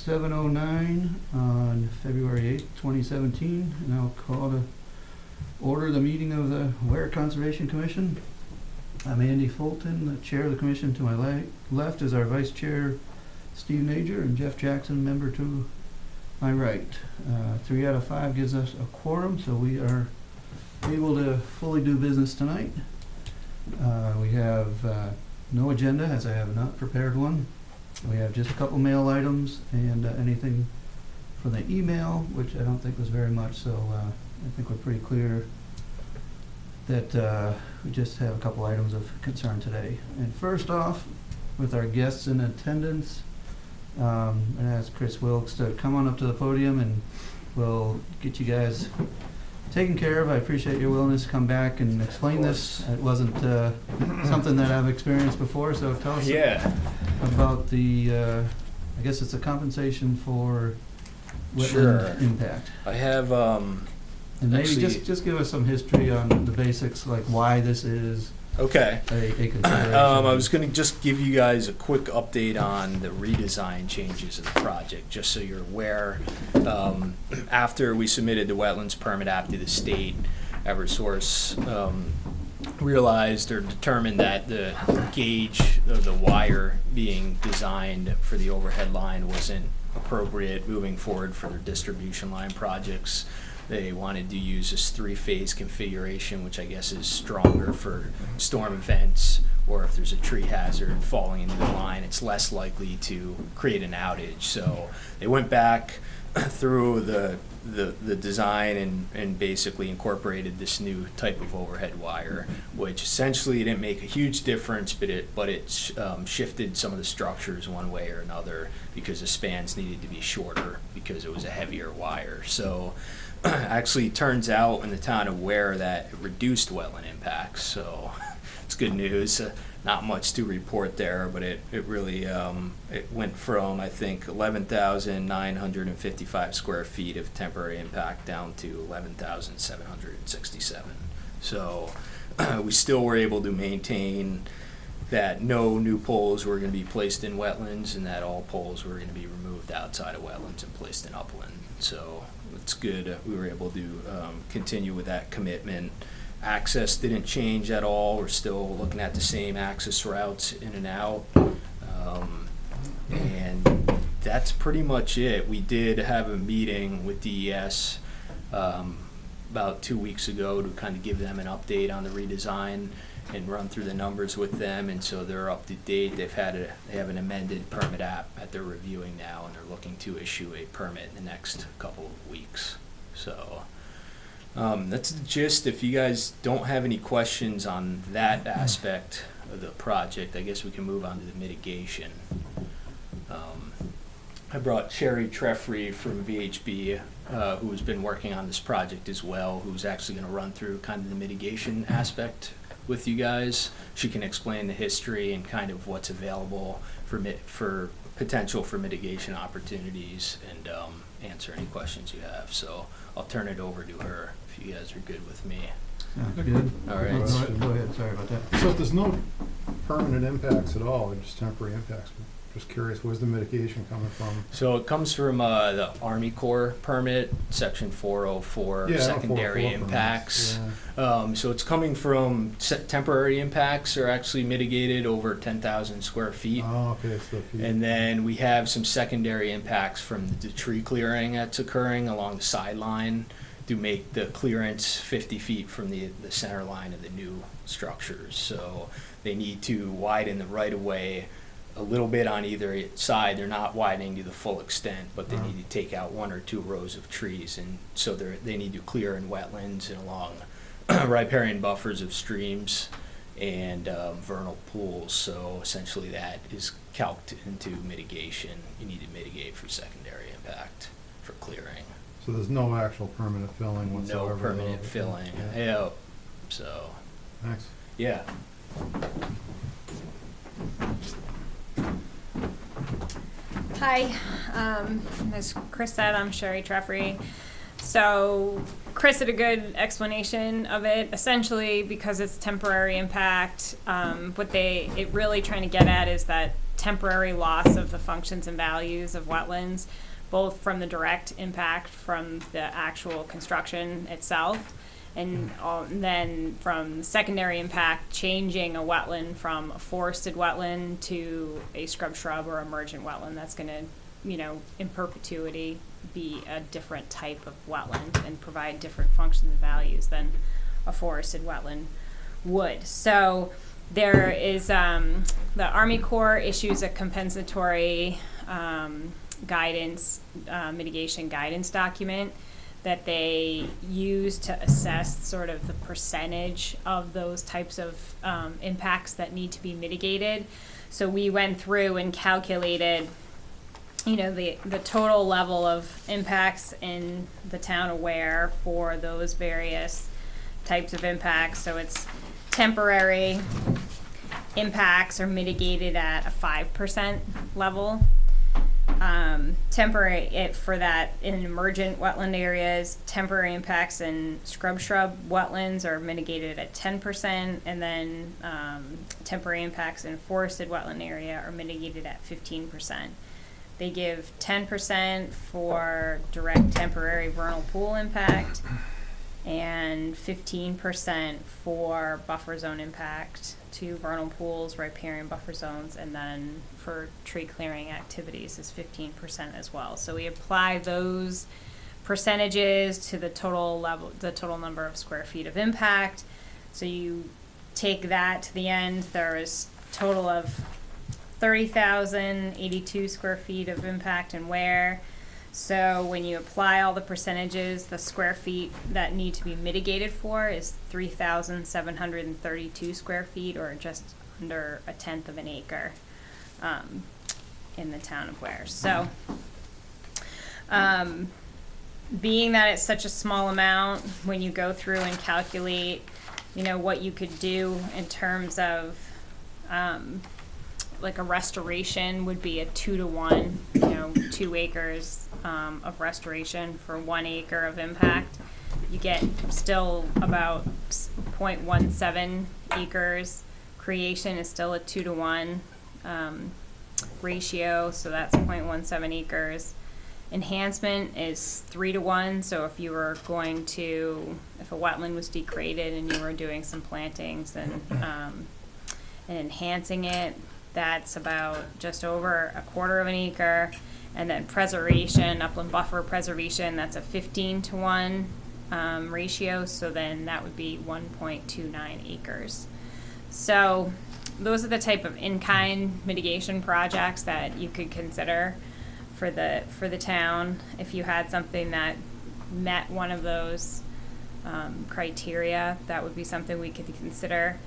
7:09 on February 8th, 2017, and I'll call to order the meeting of the Weare Conservation Commission. I'm Andy Fulton, the chair of the commission. To my left is our vice chair, Steve Nager, and Jeff Jackson, member to my right. 3 out of 5 gives us a quorum, so we are able to fully do business tonight. We have no agenda, as I have not prepared one. We have just a couple mail items and anything from the email, which I don't think was very much, so I think we're pretty clear that we just have a couple items of concern today. And first off, with our guests in attendance, and ask Chris Wilkes to come on up to the podium and we'll get you guys taken care of. I appreciate your willingness to come back and explain this. It wasn't something that I've experienced before, so tell us about the, I guess it's a compensation for wetland impact. I have, and maybe just give us some history on the basics, like why this is a consideration. I was going to just give you guys a quick update on the redesign changes of the project, just so you're aware. After we submitted the wetlands permit app to the state, Eversource realized or determined that the gauge of the wire being designed for the overhead line wasn't appropriate moving forward for their distribution line projects. They wanted to use this 3-phase configuration, which I guess is stronger for storm events, or if there's a tree hazard falling into the line, it's less likely to create an outage. So they went back through the design and basically incorporated this new type of overhead wire, which essentially didn't make a huge difference, but it shifted some of the structures one way or another because the spans needed to be shorter because it was a heavier wire. So actually, it turns out in the town of Weare that it reduced wetland impacts, so it's good news. Not much to report there, but it really it went from, I think, 11,955 square feet of temporary impact down to 11,767. So we still were able to maintain that no new poles were going to be placed in wetlands and that all poles were going to be removed outside of wetlands and placed in upland. So it's good. We were able to continue with that commitment. Access didn't change at all. We're still looking at the same access routes in and out. And that's pretty much it. We did have a meeting with DES about 2 weeks ago to kind of give them an update on the redesign and run through the numbers with them, and so they're up to date. They have an amended permit app that they're reviewing now, and they're looking to issue a permit in the next couple of weeks. So that's the gist. If you guys don't have any questions on that aspect of the project, I guess we can move on to the mitigation. I brought Sherry Treffry from VHB, who's been working on this project as well, who's actually going to run through kind of the mitigation aspect with you guys. She can explain the history and kind of what's available for potential for mitigation opportunities and answer any questions you have. So I'll turn it over to her if you guys are good with me. Good. All right. Go ahead. Sorry about that. So if there's no permanent impacts at all, or just temporary impacts, just curious, where's the mitigation coming from? So it comes from the Army Corps permit, Section 404, secondary 404 impacts. Yeah. So it's coming from temporary impacts are actually mitigated over 10,000 square feet. Oh, okay. So And then we have some secondary impacts from the tree clearing that's occurring along the sideline to make the clearance 50 feet from the center line of the new structures. So they need to widen the right-of-way a little bit on either side. They're not widening to the full extent, but they need to take out 1 or 2 rows of trees, and so they need to clear in wetlands and along riparian buffers of streams and vernal pools. So essentially that is calced into mitigation. You need to mitigate for secondary impact for clearing. So there's no actual permanent filling whatsoever? No permanent filling. Yeah. So. Thanks. Yeah. Hi, as Chris said, I'm Sherry Treffry. So Chris did a good explanation of it. Essentially, because it's temporary impact, what it really trying to get at is that temporary loss of the functions and values of wetlands, both from the direct impact from the actual construction itself, and then from the secondary impact, changing a wetland from a forested wetland to a scrub shrub or emergent wetland. That's going to, you know, in perpetuity be a different type of wetland and provide different functions and values than a forested wetland would. So there is the Army Corps issues a compensatory guidance, mitigation guidance document that they use to assess sort of the percentage of those types of impacts that need to be mitigated. So we went through and calculated, you know, the total level of impacts in the town of Weare for those various types of impacts. So it's temporary impacts are mitigated at a 5% level. Temporary for that in emergent wetland areas, temporary impacts in scrub shrub wetlands are mitigated at 10%, and then temporary impacts in forested wetland area are mitigated at 15%. They give 10% for direct temporary vernal pool impact and 15% for buffer zone impact to vernal pools, riparian buffer zones, and then for tree clearing activities is 15% as well. So we apply those percentages to the total level, the total number of square feet of impact. So you take that to the end, there is a total of 30,082 square feet of impact in Weare. So when you apply all the percentages, the square feet that need to be mitigated for is 3,732 square feet, or just under a tenth of an acre in the town of Weare. So being that it's such a small amount, when you go through and calculate, you know, what you could do in terms of like a restoration would be a 2-to-1, you know, 2 acres of restoration for 1 acre of impact. You get still about 0.17 acres. Creation is still a 2-to-1 ratio, so that's 0.17 acres. Enhancement is 3-to-1, so if you were going to, if a wetland was degraded and you were doing some plantings and enhancing it, that's about just over a quarter of an acre. And then preservation, upland buffer preservation, that's a 15-to-1 ratio, so then that would be 1.29 acres. So those are the type of in-kind mitigation projects that you could consider for the town if you had something that met one of those criteria. That would be something we could consider.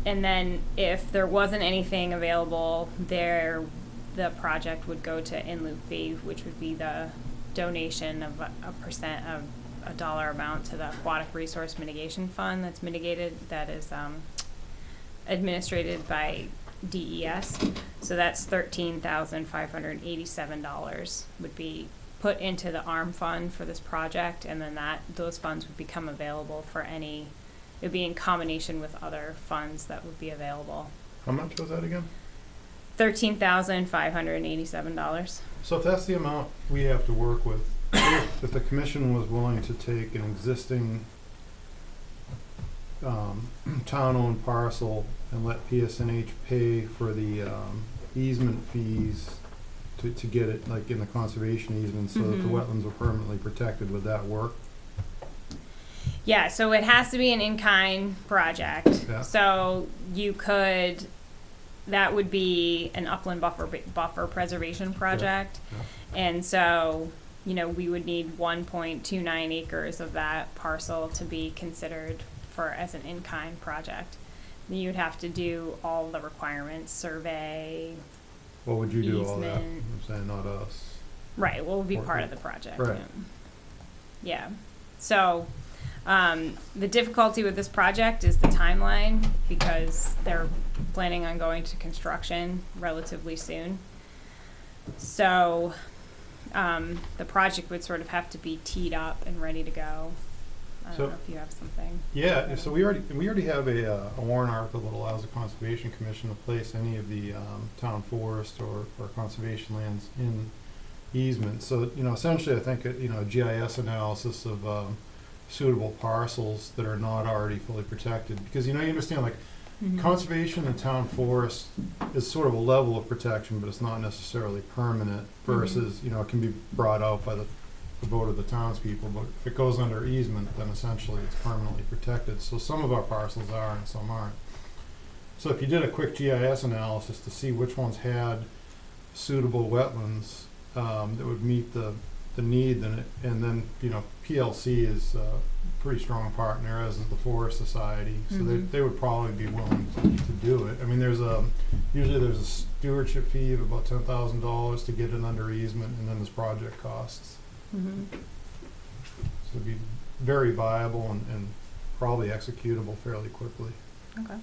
And then if there wasn't anything available there, the project would go to in lieu fee, which would be the donation of a percent of a dollar amount to the Aquatic Resource Mitigation Fund that's mitigated, that is administrated by DES. So that's $13,587 would be put into the ARM fund for this project, and then those funds would become available for any, it would be in combination with other funds that would be available. How much was that again? $13,587. So if that's the amount we have to work with, if the commission was willing to take an existing town-owned parcel and let PSNH pay for the easement fees to get it like in the conservation easement so that the wetlands were permanently protected, would that work? Yeah, so it has to be an in-kind project. Yeah. So you could, that would be an upland buffer preservation project. Yeah. And so, you know, we would need 1.29 acres of that parcel to be considered for as an in-kind project. You'd have to do all the requirements, survey. What would you do all that? Easement. I'm saying not us. Right, well, it would be part of the project. Right. Yeah. So the difficulty with this project is the timeline, because they're planning on going to construction relatively soon. So the project would sort of have to be teed up and ready to go I don't So- know if you have something. Yeah, so we already have a warrant article that allows the Conservation Commission to place any of the town forest or conservation lands in easement. So, essentially, I think, a GIS analysis of suitable parcels that are not already fully protected. Because, you understand, like, Mhm. conservation and town forest is sort of a level of protection, but it's not necessarily permanent versus, it can be brought out by the vote of the townspeople, but if it goes under easement, then essentially it's permanently protected. So some of our parcels are and some aren't. So if you did a quick GIS analysis to see which ones had suitable wetlands that would meet the need, then PLC is a pretty strong partner, as is the Forest Society. So they would probably be willing to do it. I mean, usually there's a stewardship fee of about $10,000 to get it under easement, and then there's project costs. Mhm. So it'd be very viable and probably executable fairly quickly. Okay.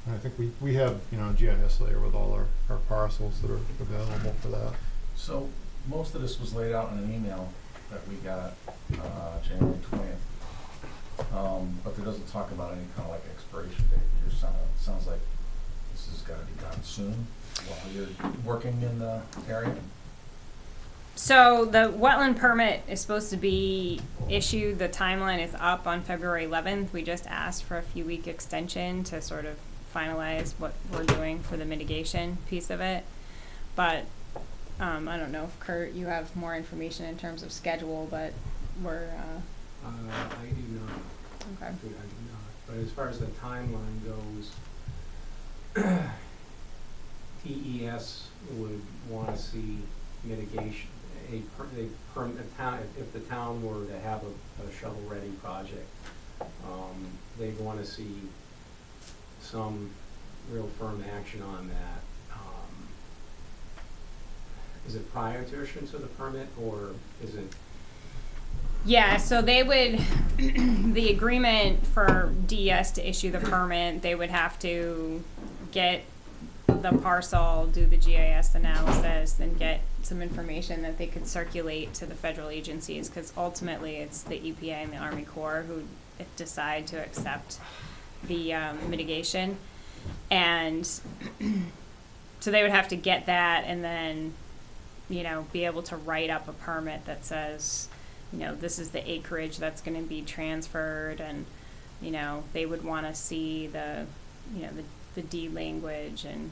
And I think we have, a GIS layer with all our parcels that are available for that. So most of this was laid out in an email that we got January 20th. But there doesn't talk about any kind of like expiration date. It sounds like this has got to be done soon while you're working in the area. So the wetland permit is supposed to be issued, the timeline is up on February 11th. We just asked for a few week extension to sort of finalize what we're doing for the mitigation piece of it. But I don't know if Kurt, you have more information in terms of schedule, but we're, I do not. okay. I do not. But as far as the timeline goes, TES would want to see mitigation. If the town were to have a shovel-ready project, they'd want to see some real firm action on that. Is it prior to issuance of the permit, or is it? Yeah, so they would, the agreement for DES to issue the permit, they would have to get the parcel, do the GIS analysis, and get some information that they could circulate to the federal agencies, because ultimately it's the EPA and the Army Corps who decide to accept the mitigation. And so they would have to get that and then, be able to write up a permit that says, this is the acreage that's going to be transferred, and, they would want to see the deed language and,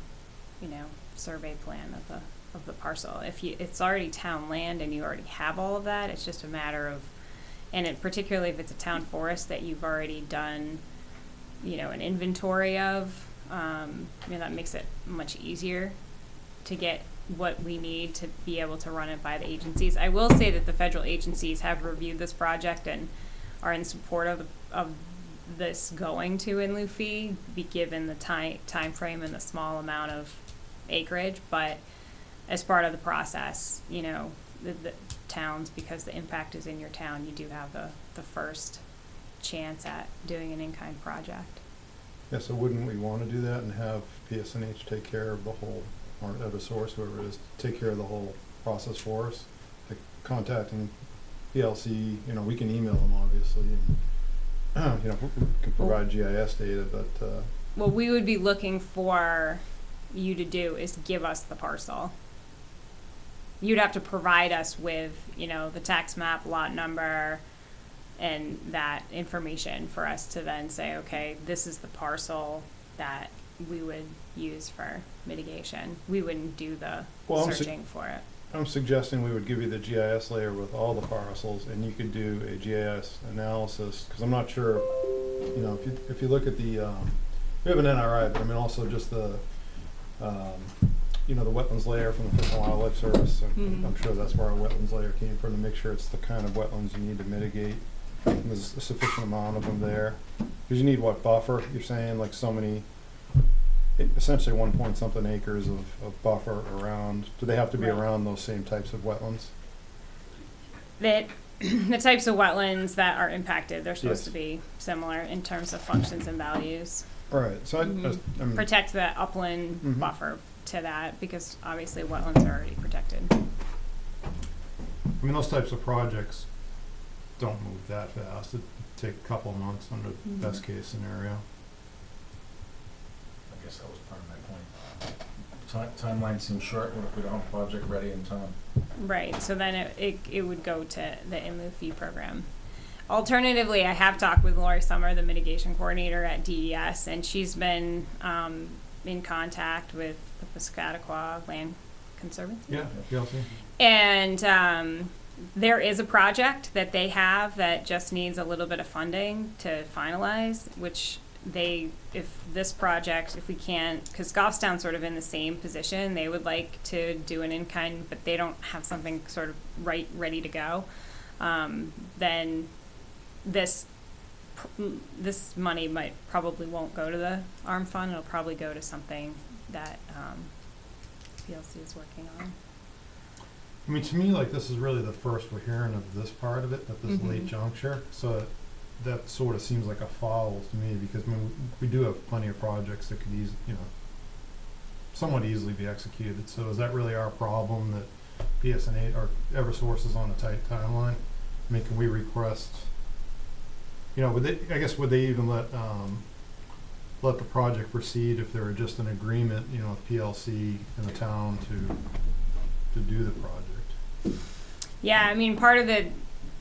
survey plan of the parcel. If it's already town land and you already have all of that, it's just a matter of, and particularly if it's a town forest that you've already done, an inventory of, that makes it much easier to get what we need to be able to run it by the agencies. I will say that the federal agencies have reviewed this project and are in support of this going to Inlu Fee, given the time frame and the small amount of acreage. But as part of the process, the towns, because the impact is in your town, you do have the first chance at doing an in-kind project. Yeah, so wouldn't we want to do that and have PSNH take care of the whole, or Eversource, whoever it is, take care of the whole process for us? Like contacting PLC, we can email them obviously, and, we can provide GIS data, but What we would be looking for you to do is give us the parcel. You'd have to provide us with, the tax map, lot number, and that information for us to then say, okay, this is the parcel that we would use for mitigation. We wouldn't do the searching for it. I'm suggesting we would give you the GIS layer with all the parcels, and you could do a GIS analysis, because I'm not sure, if you look at the, we have an NRI, but I mean also just the, the wetlands layer from the Fish and Wildlife Service. I'm sure that's where our wetlands layer came from, to make sure it's the kind of wetlands you need to mitigate. And there's a sufficient amount of them there. Because you need what buffer? You're saying like so many, essentially 1 point something acres of buffer around. Do they have to be Right. around those same types of wetlands? The types of wetlands that are impacted, they're supposed Yes. to be similar in terms of functions and values. All right. So I mean, Protect the upland Mhm. buffer to that, because obviously wetlands are already protected. those types of projects, don't move that fast. It'd take a couple of months under best case scenario. I guess that was part of my point. Timeline seems short. What if we don't have a project ready in time? Right, so then it would go to the in lieu fee program. Alternatively, I have talked with Lori Summer, the mitigation coordinator at DES, and she's been in contact with the Piscataqua Land Conservancy. Yeah, PLC. And there is a project that they have that just needs a little bit of funding to finalize, which if we can't, because Goffstown's sort of in the same position, they would like to do an in-kind, but they don't have something sort of ready to go, then this money probably won't go to the ARM fund. It'll probably go to something that PLC is working on. I mean, to me, like, this is really the first we're hearing of this part of it at this late juncture. So that sort of seems like a foul to me, because I mean, we do have plenty of projects that could somewhat easily be executed. So is that really our problem that PSNA or Eversource is on a tight timeline? I mean, can we request, would they even let the project proceed if there were just an agreement, with PLC and the town to do the project? Yeah, I mean, part of the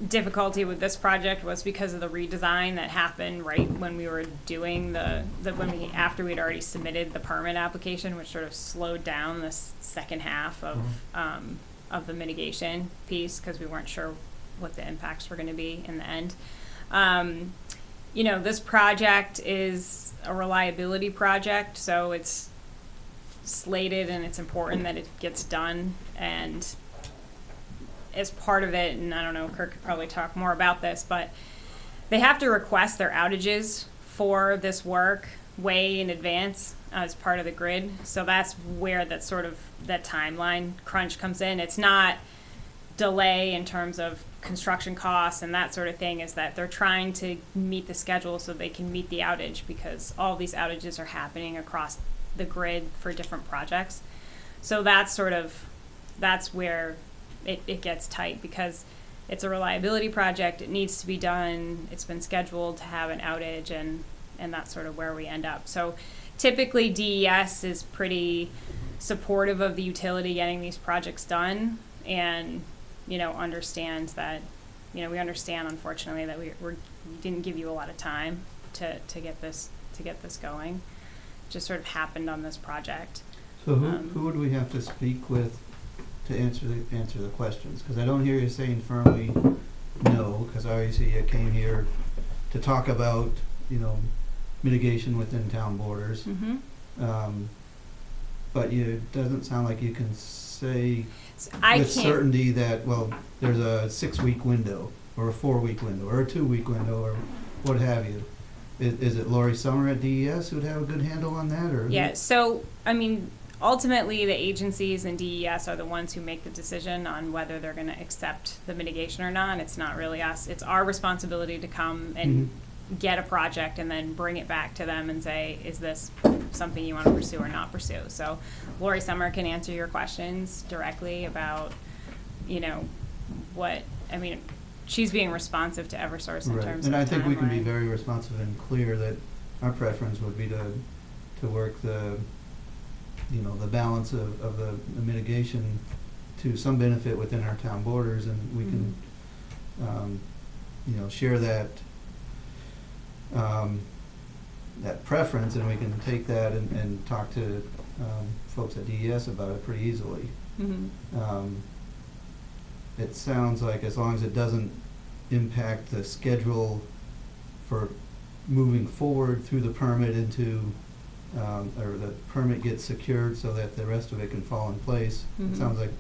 difficulty with this project was because of the redesign that happened right when we were doing after we'd already submitted the permit application, which sort of slowed down the second half of the mitigation piece, because we weren't sure what the impacts were going to be in the end. This project is a reliability project, so it's slated and it's important that it gets done. And as part of it, and I don't know, Kirk could probably talk more about this, but they have to request their outages for this work way in advance as part of the grid. So that's where that timeline crunch comes in. It's not delay in terms of construction costs and that sort of thing, is that they're trying to meet the schedule so they can meet the outage, because all these outages are happening across the grid for different projects. So that's where it gets tight, because it's a reliability project. It needs to be done. It's been scheduled to have an outage, and that's sort of where we end up. So typically DES is pretty supportive of the utility getting these projects done, and understands that, we understand, unfortunately, that we didn't give you a lot of time to get this going. It just sort of happened on this project. So who would we have to speak with to answer the questions? Because I don't hear you saying firmly no, because obviously you came here to talk about, mitigation within town borders. But it doesn't sound like you can say certainty that, there's a 6-week window, or a 4-week window, or a 2-week window, or what have you. Is it Lori Summer at DES who would have a good handle on that? Or yeah, so, I mean, ultimately the agencies and DES are the ones who make the decision on whether they're going to accept the mitigation or not. It's not really us. It's our responsibility to come and get a project and then bring it back to them and say, is this something you want to pursue or not pursue? So Lori Summer can answer your questions directly about, she's being responsive to Eversource in terms of and I think we can be timeline. very responsive and clear that our preference would be to work the balance of the mitigation to some benefit within our town borders, and we can share that preference, and we can take that and talk to folks at DES about it pretty easily. It sounds like as long as it doesn't impact the schedule for moving forward through the permit into or the permit gets secured so that the rest of it can fall in place. It sounds like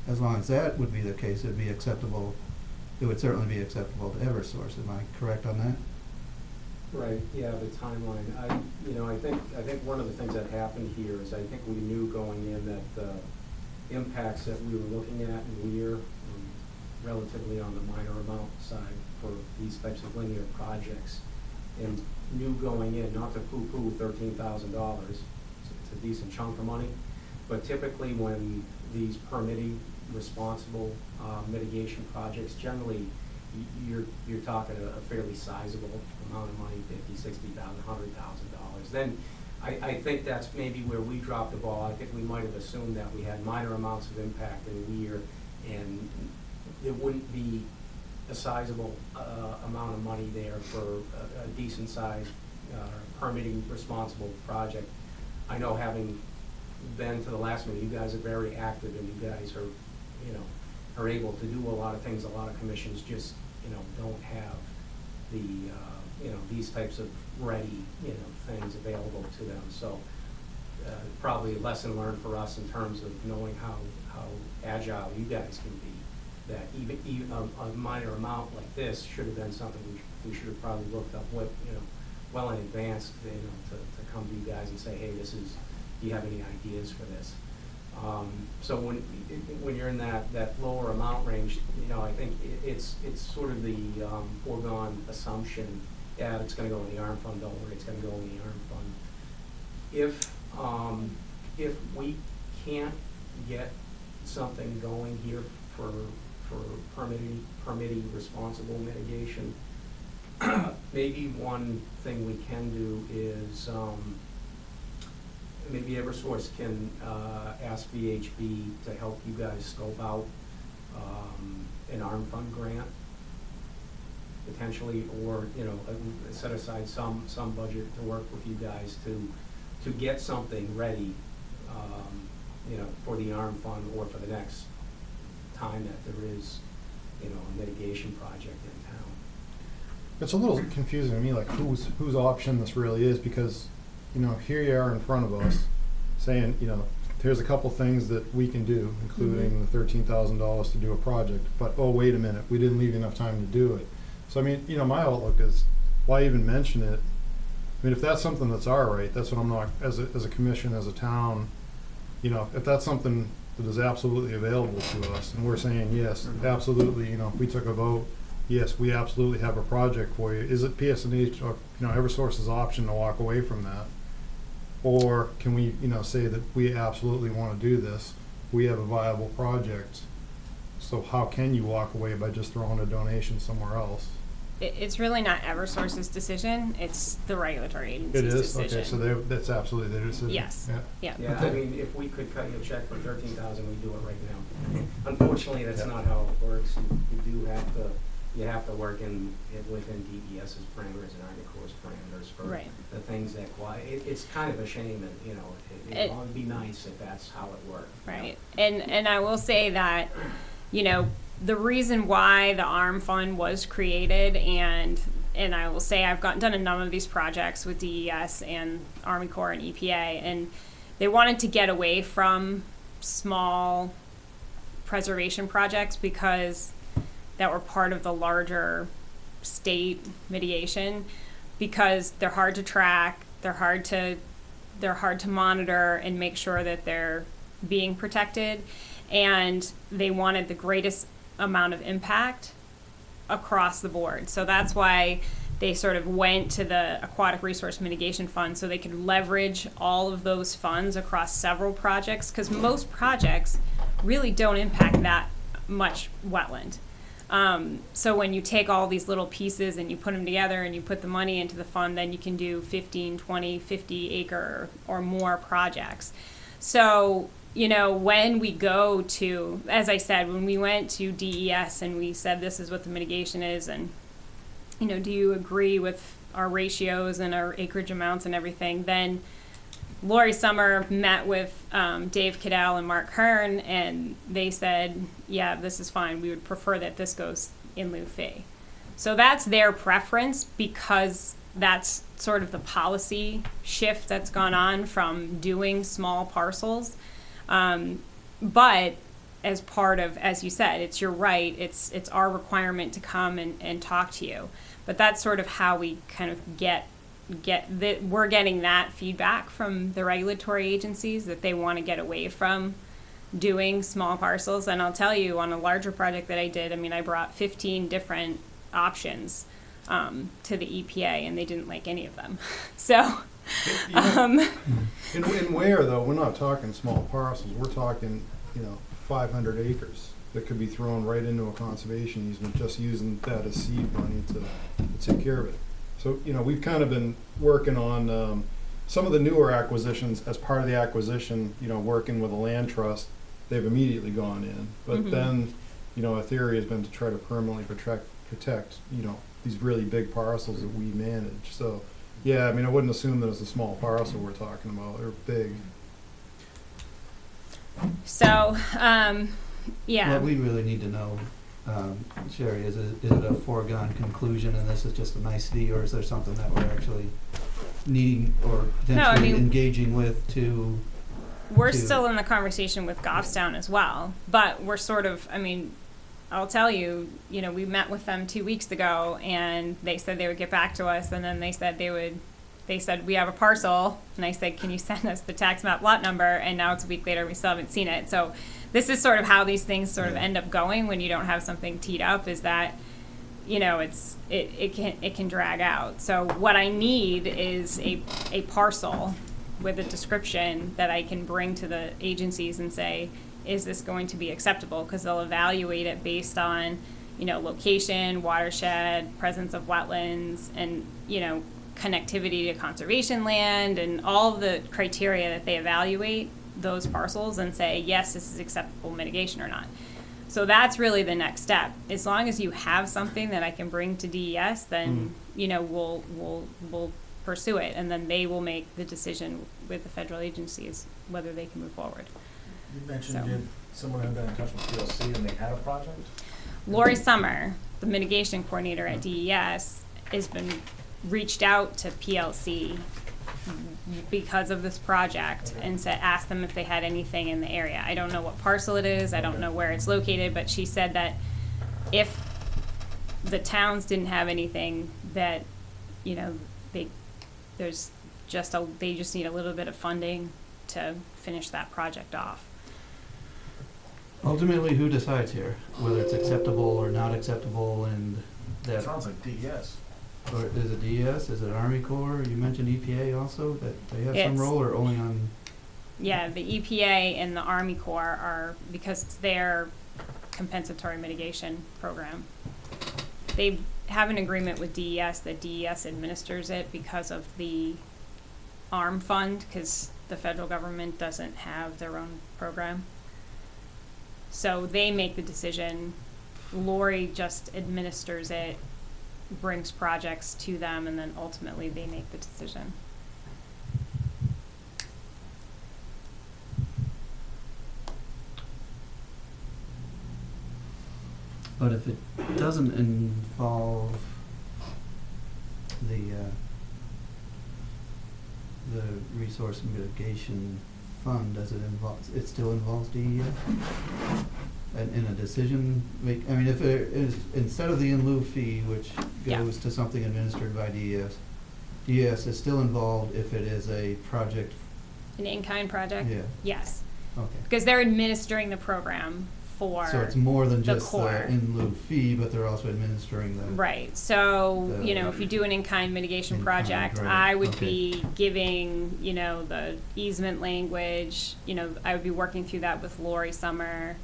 as long as that would be the case, it'd be acceptable. It would certainly be acceptable to Eversource. Am I correct on that? Right, yeah, the timeline. I think one of the things that happened here is I think we knew going in that the impacts that we were looking at in Weare, relatively on the minor amount side for these types of linear projects, and knew going in, not to poo-poo $13,000, it's a decent chunk of money, but typically when these permitting responsible mitigation projects, generally you're talking a fairly sizable amount of money, $50,000, $60,000, $100,000. Then I think that's maybe where we dropped the ball. I think we might have assumed that we had minor amounts of impact in Weare, and there wouldn't be a sizable amount of money there for a decent sized permitting responsible project. I know, having been to the last meeting, you guys are very active, and you guys are, are able to do a lot of things. A lot of commissions just, don't have the, these types of ready, things available to them. So probably a lesson learned for us in terms of knowing how agile you guys can be. That even a minor amount like this should have been something we should have probably looked up well in advance, to come to you guys and say, hey, do you have any ideas for this? So when you're in that lower amount range, I think it's sort of the foregone assumption, yeah, it's going to go in the ARM fund. Don't worry, it's going to go in the ARM fund. If we can't get something going here for permitting responsible mitigation, maybe one thing we can do is maybe Eversource can ask VHB to help you guys scope out an ARM fund grant potentially, or set aside some budget to work with you guys to get something ready, for the ARM fund, or for the next time that there is, a mitigation project in town. It's a little confusing to me, like whose option this really is, because, here you are in front of us saying, here's a couple things that we can do, including the $13,000 to do a project, but oh, wait a minute, we didn't leave enough time to do it. So I mean, my outlook is, why even mention it? I mean, if that's something that's our right, that's what I'm not, as a commission, as a town, if that's something that is absolutely available to us, and we're saying, yes, absolutely, if we took a vote, yes, we absolutely have a project for you, is it PSNH or, Eversource's option to walk away from that? Or can we, say that we absolutely want to do this, we have a viable project, so how can you walk away by just throwing a donation somewhere else? It's really not Eversource's decision, it's the regulatory agency's decision. It is? Okay, so that's absolutely their decision? Yes. Yeah. Yeah, I mean, if we could cut you a check for $13,000, we'd do it right now. Unfortunately, that's not how it works. You have to work within DES's parameters and Army Corps' parameters for the things that it's kind of a shame, and it would be nice if that's how it worked. Right, and I will say that, the reason why the ARM fund was created, and I will say I've done a number of these projects with DES and Army Corps and EPA, and they wanted to get away from small preservation projects because that were part of the larger state mitigation, because they're hard to track, they're hard to monitor and make sure that they're being protected, and they wanted the greatest amount of impact across the board. So that's why they sort of went to the Aquatic Resource Mitigation Fund, so they could leverage all of those funds across several projects, because most projects really don't impact that much wetland. So when you take all these little pieces and you put them together and you put the money into the fund, then you can do 15, 20, 50 acre or more projects. So, when we go to, as I said, when we went to DES and we said this is what the mitigation is, and, do you agree with our ratios and our acreage amounts and everything, then Lori Summer met with Dave Cadell and Mark Hearn, and they said, yeah, this is fine. We would prefer that this goes in lieu fee. So that's their preference, because that's sort of the policy shift that's gone on from doing small parcels. But as part of, as you said, it's your right, it's our requirement to come and talk to you. But that's sort of how we kind of we're getting that feedback from the regulatory agencies, that they want to get away from doing small parcels. And I'll tell you, on a larger project that I did, I brought 15 different options to the EPA, and they didn't like any of them. So in Weare, though, we're not talking small parcels. We're talking 500 acres that could be thrown right into a conservation easement, just using that as seed money to take care of it. So, we've kind of been working on some of the newer acquisitions. As part of the acquisition, working with a land trust, they've immediately gone in. But then, a theory has been to try to permanently protect, these really big parcels that we manage. So, yeah, I wouldn't assume that it's a small parcel we're talking about. They're big. So, yeah. What we really need to know, Sherry, is it a foregone conclusion and this is just a nicety, or is there something that we're actually needing or potentially engaging with to... We're still in the conversation with Goffstown as well, but we're sort of, I'll tell you, we met with them 2 weeks ago and they said they would get back to us, and then they said they said, we have a parcel, and I said, can you send us the tax map lot number? And now it's a week later, we still haven't seen it. So this is sort of how these things sort of end up going when you don't have something teed up, is that, it can drag out. So what I need is a parcel with a description that I can bring to the agencies and say, is this going to be acceptable? Because they'll evaluate it based on, location, watershed, presence of wetlands, and, connectivity to conservation land, and all of the criteria that they evaluate those parcels and say, yes, this is acceptable mitigation or not. So that's really the next step. As long as you have something that I can bring to DES, then, we'll pursue it, and then they will make the decision with the federal agencies whether they can move forward. You mentioned someone had been in touch with PLC and they had a project? Lori Summer, the mitigation coordinator at DES, has been reached out to PLC because of this project and asked them if they had anything in the area. I don't know what parcel it is, I don't know where it's located, but she said that if the towns didn't have anything, that, they just need a little bit of funding to finish that project off. Ultimately, who decides here, whether it's acceptable or not acceptable, and that... It sounds like DES. Or is it DES, is it Army Corps? You mentioned EPA also, that they have some role, or only on... Yeah, the EPA and the Army Corps are, because it's their compensatory mitigation program. They have an agreement with DES that DES administers it because of the ARM fund, because the federal government doesn't have their own program. So they make the decision. Lori just administers it, brings projects to them, and then ultimately they make the decision. But if it doesn't involve the resource mitigation fund, does it involve, it still involves DES? And in a decision make, if it is, instead of the in lieu fee, which goes to something administered by DES, DES is still involved if it is a project. An in-kind project? Yeah. Yes. Okay. Because they're administering the program for so it's more than the just core. the in lieu fee, but they're also administering the... Right. So, if you do an in-kind mitigation project, right. I would be giving, the easement language, I would be working through that with Lori Summer.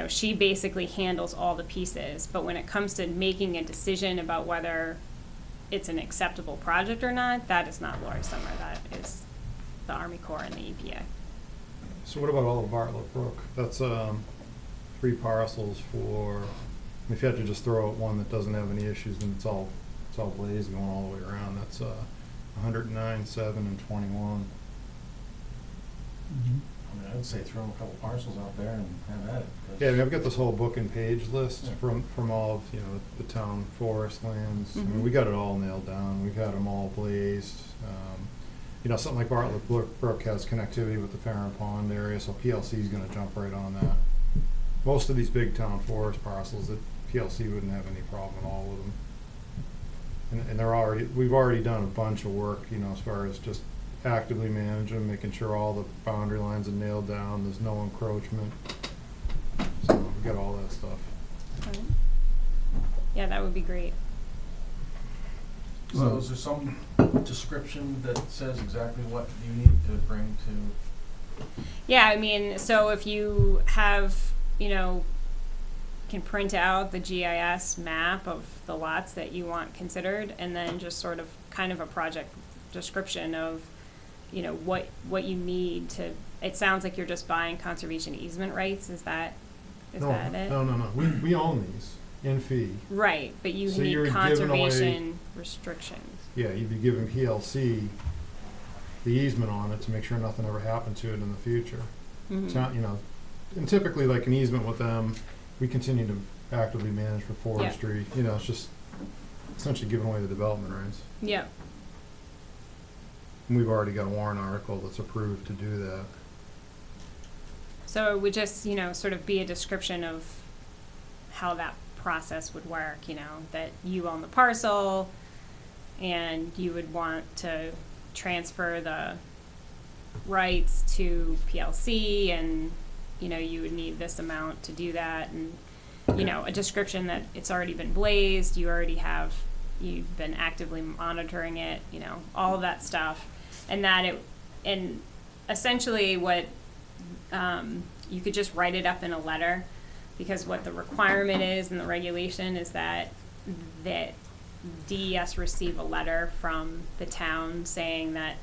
She basically handles all the pieces, but when it comes to making a decision about whether it's an acceptable project or not, that is not Lori Summer, that is the Army Corps and the EPA. So what about all of Bartlett Brook? That's 3 parcels for, if you had to just throw out one that doesn't have any issues, then it's all blazed going all the way around. That's 109, 7, and 21. Mm-hmm. I would say throw a couple parcels out there and have at it. Yeah, I've got this whole book and page list from all of the town forest lands. Mm-hmm. We got it all nailed down. We've had them all blazed. Something like Bartlett Brook has connectivity with the Farron Pond area, so PLC is going to jump right on that. Most of these big town forest parcels, that PLC wouldn't have any problem at all with them. And we've already done a bunch of work, as far as just actively managing them, making sure all the boundary lines are nailed down, there's no encroachment. So we got all that stuff. Right. Yeah, that would be great. So is there some description that says exactly what you need to bring to Yeah, I mean, so if you have, can print out the GIS map of the lots that you want considered, and then just sort of kind of a project description of, what you need to, it sounds like you're just buying conservation easement rights, is that it? No. We own these in fee. Right, but you So you're need giving conservation restrictions. Yeah, you'd be giving PLC the easement on it to make sure nothing ever happened to it in the future. It's not, and typically like an easement with them, we continue to actively manage for forestry. It's just essentially giving away the development rights. Yeah. And we've already got a warrant article that's approved to do that. So it would just, sort of be a description of how that process would work, that you own the parcel and you would want to transfer the rights to PLC, and, you would need this amount to do that, and, a description that it's already been blazed, you've been actively monitoring it, all of that stuff. And and essentially what, you could just write it up in a letter, because what the requirement is in the regulation is that DES receive a letter from the town saying that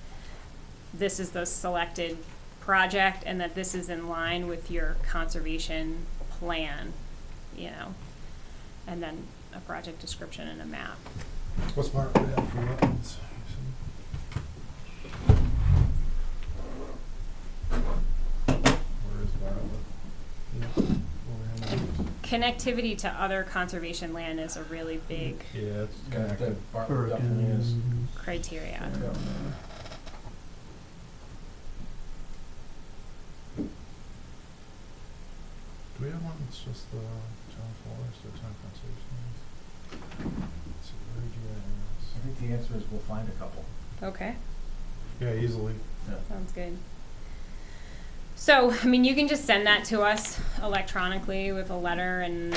this is the selected project and that this is in line with your conservation plan, and then a project description and a map. What's part of that for wetlands? Where is Bartlett? Connectivity to other conservation land is a really big Yeah, it's Yeah, connected. that Bartlett definitely is. criteria. Yeah. Do we have one that's just the town forest or town conservation? Let's see, where do you I think the answer is we'll find a couple. Okay, Yeah, easily. sounds good. So, you can just send that to us electronically with a letter and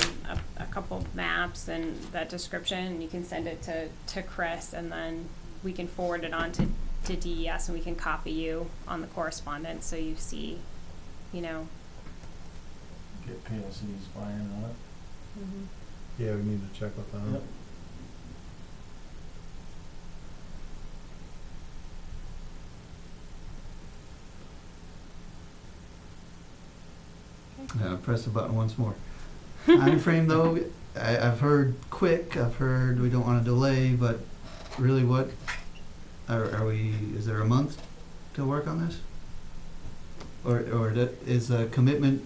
a couple of maps and that description, and you can send it to Chris, and then we can forward it on to DES, and we can copy you on the correspondence so you see, Get PLC's buy-in on it. Yeah, we need to check with them. Yep. Press the button once more. Time frame though, I've heard quick, I've heard we don't want to delay, but really what, is there a month to work on this? Or is a commitment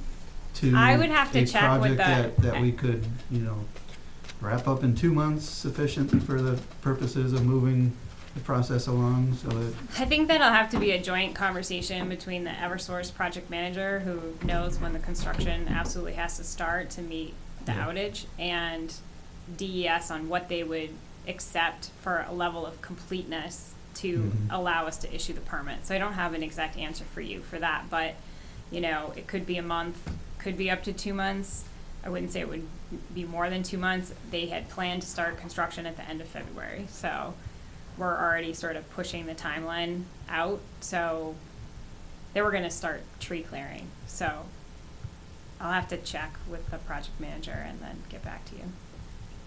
to I would have to a check with project that we could, wrap up in 2 months sufficient for the purposes of moving the process along so that. I think that'll have to be a joint conversation between the Eversource project manager, who knows when the construction absolutely has to start to meet the outage, and DES on what they would accept for a level of completeness to allow us to issue the permit. So I don't have an exact answer for you for that, but, it could be a month, could be up to 2 months. I wouldn't say it would be more than 2 months. They had planned to start construction at the end of February, so we're already sort of pushing the timeline out. So they were going to start tree clearing. So I'll have to check with the project manager and then get back to you.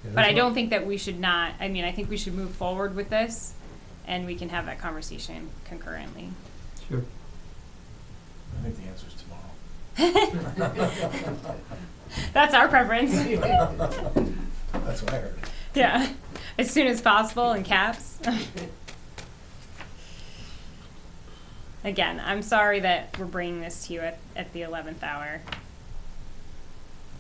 Yeah, But I don't think that we should not, I think we should move forward with this, and we can have that conversation concurrently. Sure. I think the answer is tomorrow. That's our preference. That's what I heard. Yeah, as soon as possible in caps. Again, I'm sorry that we're bringing this to you at the 11th hour.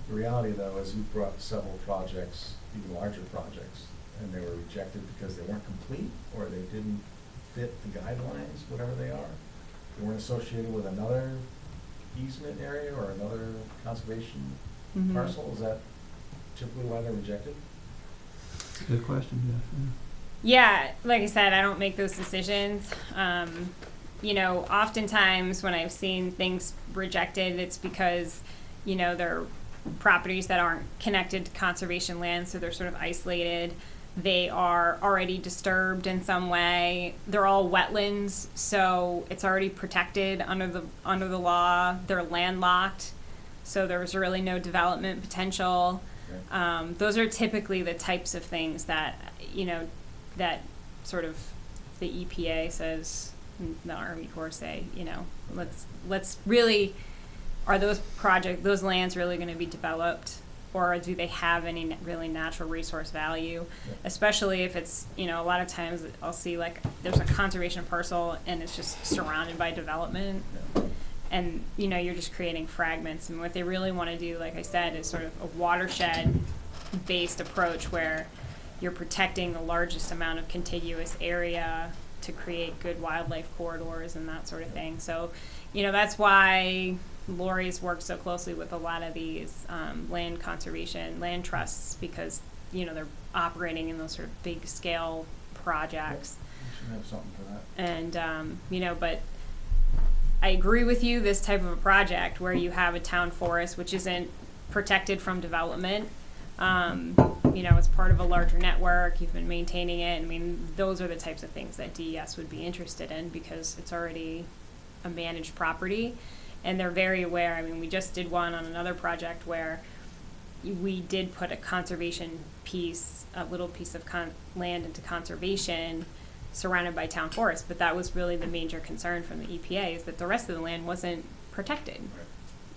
The reality, though, is you brought several projects, even larger projects, and they were rejected because they weren't complete, or they didn't fit the guidelines, whatever they are. They weren't associated with another easement area or another conservation parcel. Is that typically why they're rejected? Good question, Jeff. Yeah, like I said, I don't make those decisions. Oftentimes when I've seen things rejected, it's because, they're properties that aren't connected to conservation land, so they're sort of isolated. they are already disturbed in some way. They're all wetlands, so it's already protected under the law. They're landlocked, so there's really no development potential. Those are typically the types of things that, that sort of the EPA says, and the Army Corps say, let's really, are those lands really going to be developed, or do they have any really natural resource value? Yeah. Especially if it's, a lot of times I'll see like there's a conservation parcel and it's just surrounded by development. Yeah. And, you're just creating fragments. And what they really want to do, like I said, is sort of a watershed-based approach where you're protecting the largest amount of contiguous area to create good wildlife corridors and that sort of thing. So, that's why Lori's worked so closely with a lot of these land conservation, land trusts, because, they're operating in those sort of big-scale projects. We should have something for that. And, but I agree with you, this type of a project where you have a town forest which isn't protected from development, it's part of a larger network, you've been maintaining it. I mean, those are the types of things that DES would be interested in because it's already a managed property and they're very aware. I mean, we just did one on another project where we did put a conservation piece, a little piece of land into conservation surrounded by town forest, but that was really the major concern from the EPA, is that the rest of the land wasn't protected.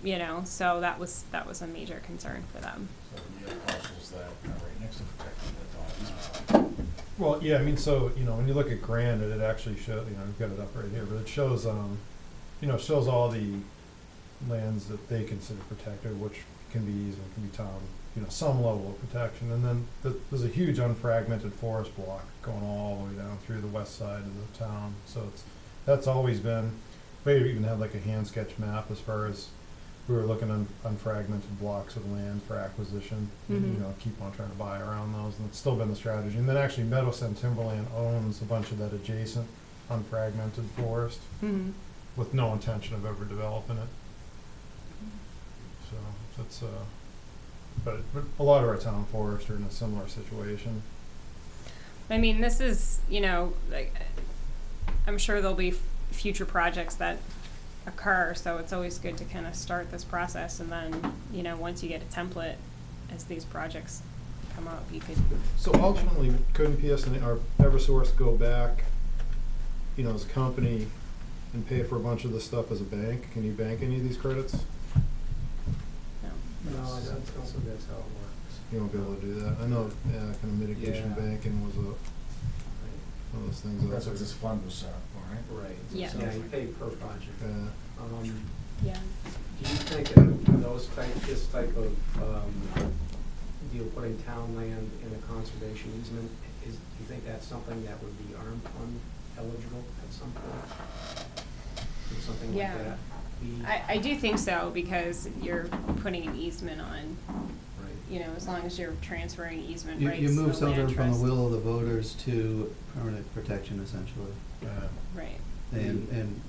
Right. So that was a major concern for them. So we have parcels that are right next to protected that don't. Well, yeah, I mean, so, when you look at Granite, it actually shows, we've got it up right here, but it shows, shows all the lands that they consider protected, which can be easement, can be town, some level of protection. And then there's a huge unfragmented forest block going all the way down through the west side of the town. So that's always been, we even had like a hand sketch map as far as we were looking at unfragmented blocks of land for acquisition, keep on trying to buy around those, and it's still been the strategy. And then actually Meadowson Timberland owns a bunch of that adjacent unfragmented forest with no intention of ever developing it. So that's but a lot of our town forests are in a similar situation. I mean, this is, like, I'm sure there'll be future projects that occur, so it's always good to kind of start this process, and then, once you get a template, as these projects come up, you could. So ultimately, couldn't PSN or Eversource go back, as a company and pay for a bunch of this stuff as a bank? Can you bank any of these credits? No, I don't think that's how it works. You won't be able to do that. I know, kind of mitigation Yeah. banking was one of those things. That's what this fund was set up for, right? Right. Yeah. Yeah, you pay per project. Yeah. Do you think that this type of deal, putting town land in a conservation easement, do you think that's something that would be ARM fund eligible at some point? Would something Yeah. like that be? I do think so, because you're putting an easement on, Right. as long as you're transferring easement You rights you to move the land something from the trust. will of the voters to permanent protection, essentially. Right. And,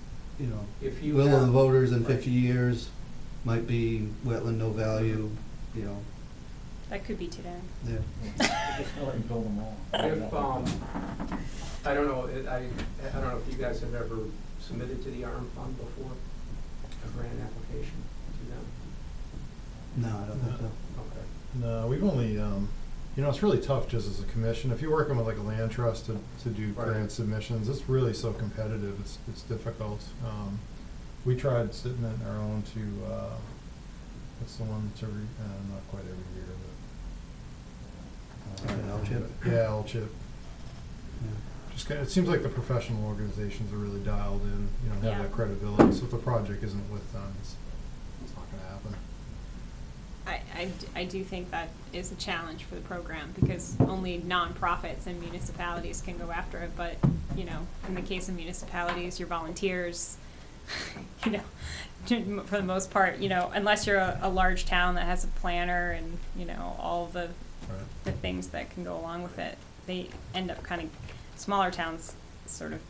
If you will of the have- voters in right. 50 years might be wetland, no value, That could be today. yeah. Just go ahead and build them all. If, I don't know, I don't know if you guys have ever submitted to the ARM fund before, a grant application to them? No, I don't think so. Okay. No, we've only, it's really tough just as a commission. If you're working with like a land trust to do Right. grant submissions, it's really so competitive, it's difficult. We tried sitting in our own to, what's the one to, not quite every year, LCHIP? Yeah, LCHIP. Yeah. Just it seems like the professional organizations are really dialed in, have Yeah. that credibility. So if the project isn't with them, it's not going to happen. I do think that is a challenge for the program, because only nonprofits and municipalities can go after it. But, in the case of municipalities, your volunteers, for the most part, unless you're a large town that has a planner and, all the Right. the things that can go along with it, they end up smaller towns sort of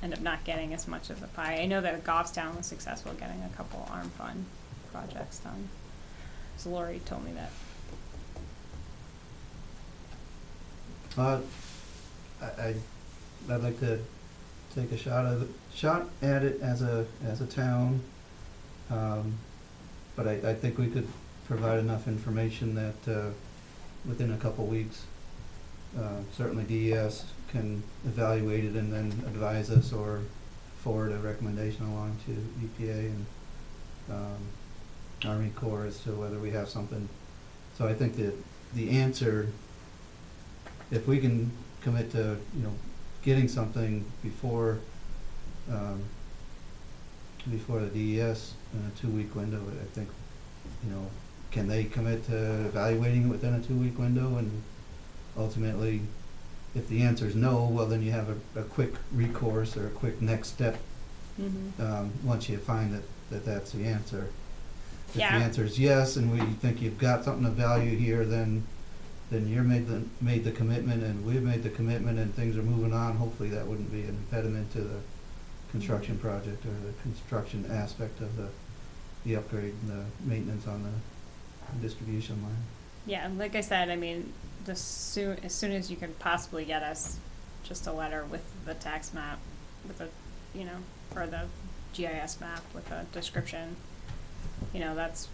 end up not getting as much of the pie. I know that Goffstown was successful getting a couple ARM fund projects done. So Lori told me that. I'd like to take a shot at it as a town. But I think we could provide enough information that, within a couple weeks, certainly DES can evaluate it and then advise us or forward a recommendation along to EPA and, Army Corps as to whether we have something. So I think that the answer, if we can commit to, getting something before the DES in a 2-week window, I think, can they commit to evaluating it within a 2-week window? And ultimately, if the answer is no, well, then you have a quick recourse or a quick next step, once you find that that's the answer. If the answer is yes, and we think you've got something of value here, then you're made the commitment, and we've made the commitment, and things are moving on. Hopefully, that wouldn't be an impediment to the construction project or the construction aspect of the upgrade and the maintenance on the distribution line. Yeah, like I said, I mean, as soon as you can possibly get us just a letter with the tax map, with the, or the GIS map with a description,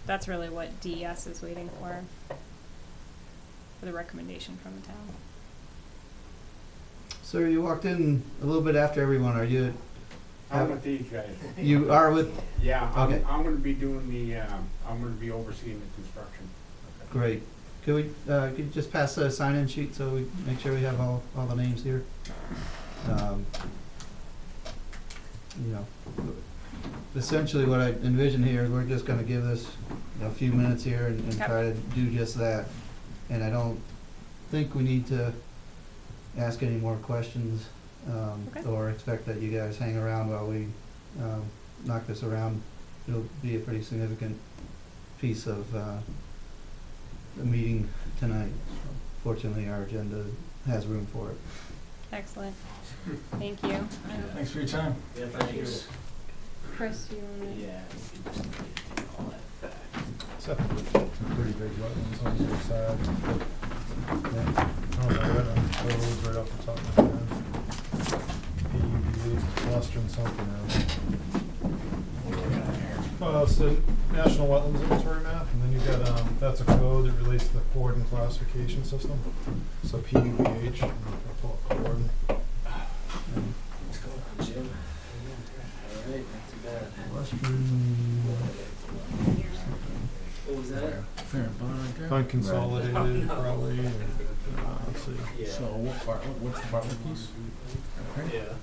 that's really what DES is waiting for the recommendation from the town. Sir, you walked in a little bit after everyone. Are you? I'm with these guys. You are with? Yeah, Okay. I'm gonna be doing I'm gonna be overseeing the construction. Great. Could you just pass the sign-in sheet so we make sure we have all the names here? Essentially what I envision here is we're just gonna give this a few minutes here and try to do just that. And I don't think we need to ask any more questions, or expect that you guys hang around while we, knock this around. It'll be a pretty significant piece of, the meeting tonight. Fortunately, our agenda has room for it. Excellent. Thank you. Thanks for your time. Yeah, thank you. Chris, do you want to? Yeah. Some pretty big wetlands on the other side. Yeah. Oh, the wetland goes right off the top of my head. PUD, clustering something else. It's the National Wetlands Inventory map, and then you got, that's a code that relates to the coordinate classification system. So PUBH, I'll pull up coordinate. What's going on, Jim? All right, not too bad. What was that? Fair and bond right there. Unconsolidated, probably. Or, let's see. Yeah. So what's the Bartlett piece? Okay. Yeah.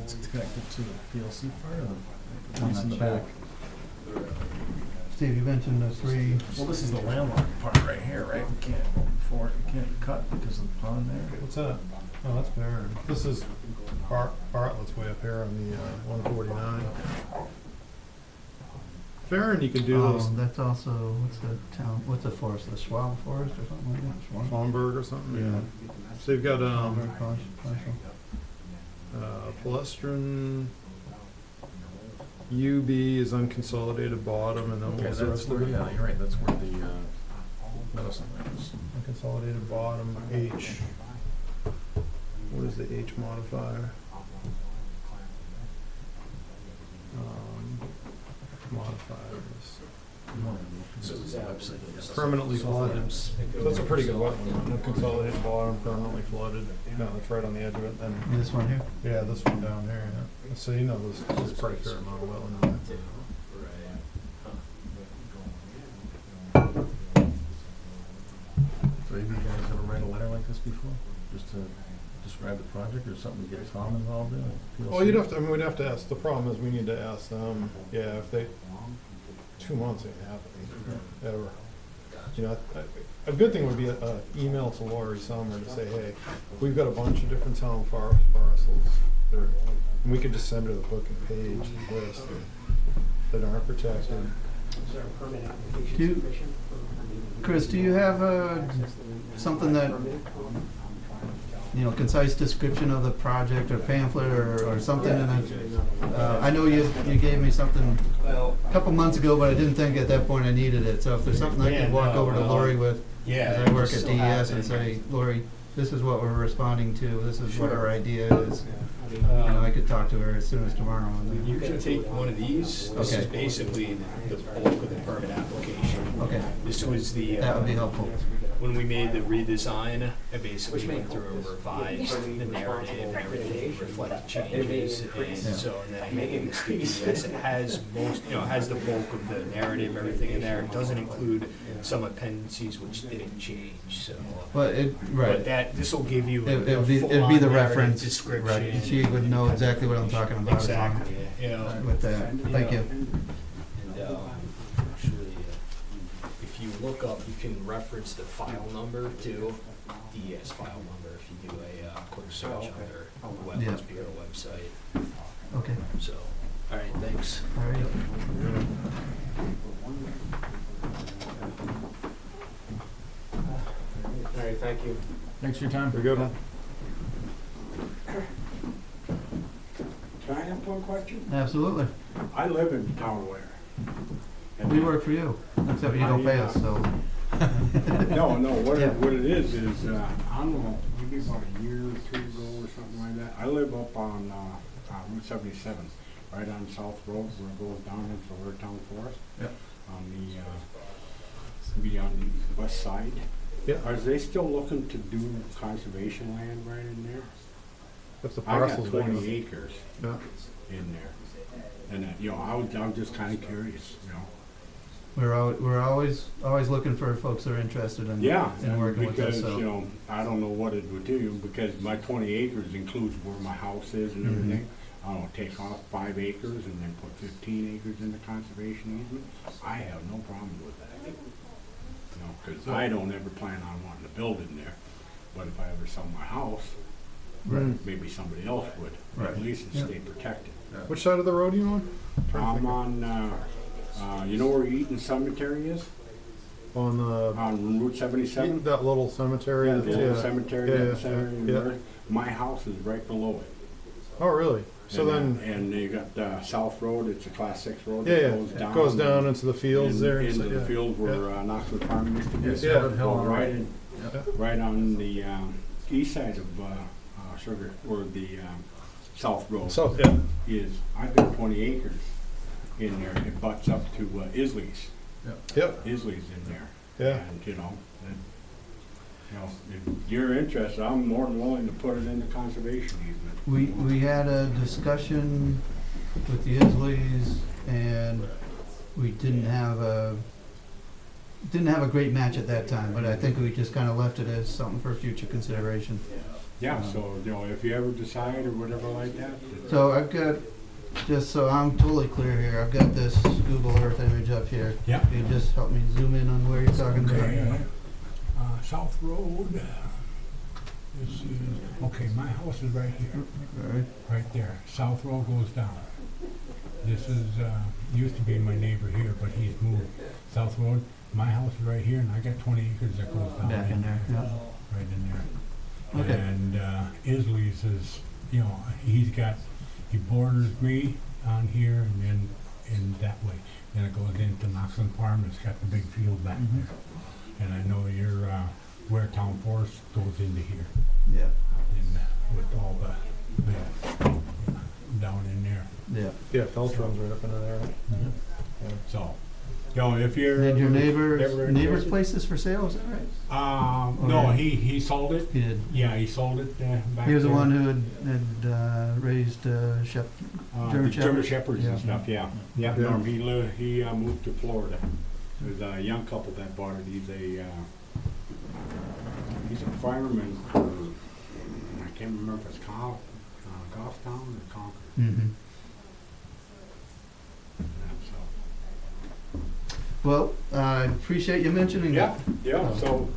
It's connected to the PLC part or the piece in the back? Steve, you mentioned the three. Well, this is the landlocked part right here, right? We can't cut because of the pond there. What's that? Oh, that's Barron. This is Bartlett's way up here on the 149. Farron, you could do those. That's also, what's the forest, the Schwab Forest or something like that? Schwamberg or something. Yeah. So you've got Palestrin. UB is unconsolidated bottom, and then what was the rest of it? Yeah, you're right. That's where the medicine is. Unconsolidated bottom. H. What is the H modifier? Modifiers. So it's a website. Permanently flooded. So that's a pretty good wetland. Unconsolidated bottom, permanently flooded. No, it's right on the edge of it. And This one here? yeah, this one down here. Yeah. So there's a pretty fair amount of wetland in there. So have you guys ever write a letter like this before? Just to describe the project or something to get Tom involved in? Well, we'd have to ask. The problem is we need to ask them. Yeah, if they 2 months ain't happening ever. A good thing would be a email to Lori Summer to say, hey, we've got a bunch of different town forest parcels. And we could just send her the book and page list that aren't protected. Is there a permit application sufficient? Chris, do you have something that, concise description of the project or pamphlet or something in it? I know you gave me something a couple months ago, but I didn't think at that point I needed it. So if there's something I could walk over to Lori with, as I work at DES and say, Lori, this is what we're responding to, this is what our Sure. idea is. You know, I could talk to her as soon as tomorrow. And You can take one of these. This is Okay. basically the bulk of the permit application. Okay, This was the, that would be helpful. when we made the redesign, I basically went through and revised the narrative and everything, reflected changes, and so, and then I made it this DPS. It has most, you know, it has the bulk of the narrative, everything in there. It doesn't include some appendices which didn't change, so. But But right, that, this will give you a it'd be the full-on narrative reference, description. right, she would know exactly what I'm talking about as long Exactly, you know. with that. Thank you. And, actually, if you look up, you can reference the file number too, DES file number, if you do a quick search under the Yeah. Wetlands Bureau website. Okay, So, all right, thanks. all right. All right, thank you. Thanks for your time. We're good. Can I have one question? Absolutely. I live in town Weare. And- We work for you, except you don't pay us, so. No, what Yeah. it is, I don't know, maybe about a year or two ago or something like that. I live up on Route 77, right on South Road where it goes down into the Weare Town Forest. Yep. On maybe on the west side. Yep. Are they still looking to do conservation land right in there? If the I got parcel's big 20 enough. acres Yeah. in there. And, I was just kinda curious, We're always looking for folks that are interested in, Yeah, in working with us, because, so. I don't know what it would do, because my 20 acres includes where my house is and Mhm. everything. I don't know, take off 5 acres and then put 15 acres in the conservation easement. I have no problem with that. Because I don't ever plan on wanting to build in there, but if I ever sell my house, Right. maybe somebody else would, Right. at least Yeah. stay protected. Which side of the road are you on? I'm on, you know where Eaton Cemetery is? On the, On Route 77? that little cemetery. Yeah, that's- the little yeah. cemetery, Yeah, that cemetery in yeah. Weare. My house is right below it. Oh, really? So And, then, and you got South Road, it's a class 6 road yeah, that yeah, goes down. it goes down into the fields there. and Into so- the yeah. field where Knoxville Farm used to be. Yes, Yeah. Shepherd Hill Well, on the right. right on the east side of Sugar, or the South Road So, yeah, is, I've got 20 acres in there. It butts up to Isley's. yep, Isley's in there. yeah. And, if you're interested, I'm more than willing to put it in the conservation easement. We had a discussion with the Isleys, and we didn't have a great match at that time, but I think we just kinda left it as something for future consideration. Yeah, so, if you ever decide or whatever like that. So I've got, just so I'm totally clear here, I've got this Google Earth image up here. Yeah. Can you just help me zoom in on where you're talking about? Okay, South Road, this is, okay, my house is right here, Alright, right there. South Road goes down. This is, used to be my neighbor here, but he's moved. South Road, my house is right here, and I got 20 acres that goes down. back in there, yeah. Right in there. Okay. And, Isley's is, he borders me on here and then in that way. Then it goes into Knoxville Farm, it's got the big field back Mhm. there. And I know your, Weare Town Forest goes into here, Yeah, and with all the down in there. yeah. Yeah, Felch runs right up into there. So, If you're. And your ever neighbor's interested- place is for sale, is that right? No, Or- he sold it. He did. Yeah, he sold it back He was the there. one who had raised German The German Shepherds? Shepherds and Yeah. stuff, yeah. Yeah, Yeah. Norm, he moved to Florida. There's a young couple that bought it. He's a fireman for, I can't remember if it's Goffstown or Concord. Mm-hmm. Yeah, Well, I appreciate you mentioning so. that. Yeah, so,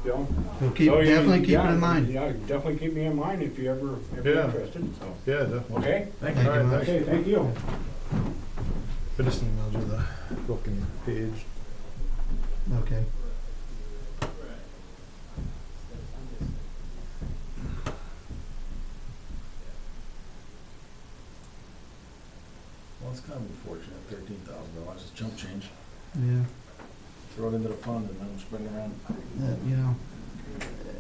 We'll keep, so definitely keep it yeah, in mind. Yeah, definitely keep me in mind if you ever Yeah. interested, so. Yeah, definitely. Okay? Thank Thank you. you Alright, much. Okay, thank you. I just emailed you the book and page. Okay. Well, it's kind of unfortunate, $13,000 is chump change. Yeah. Throw it into the fund and then spring around. You know,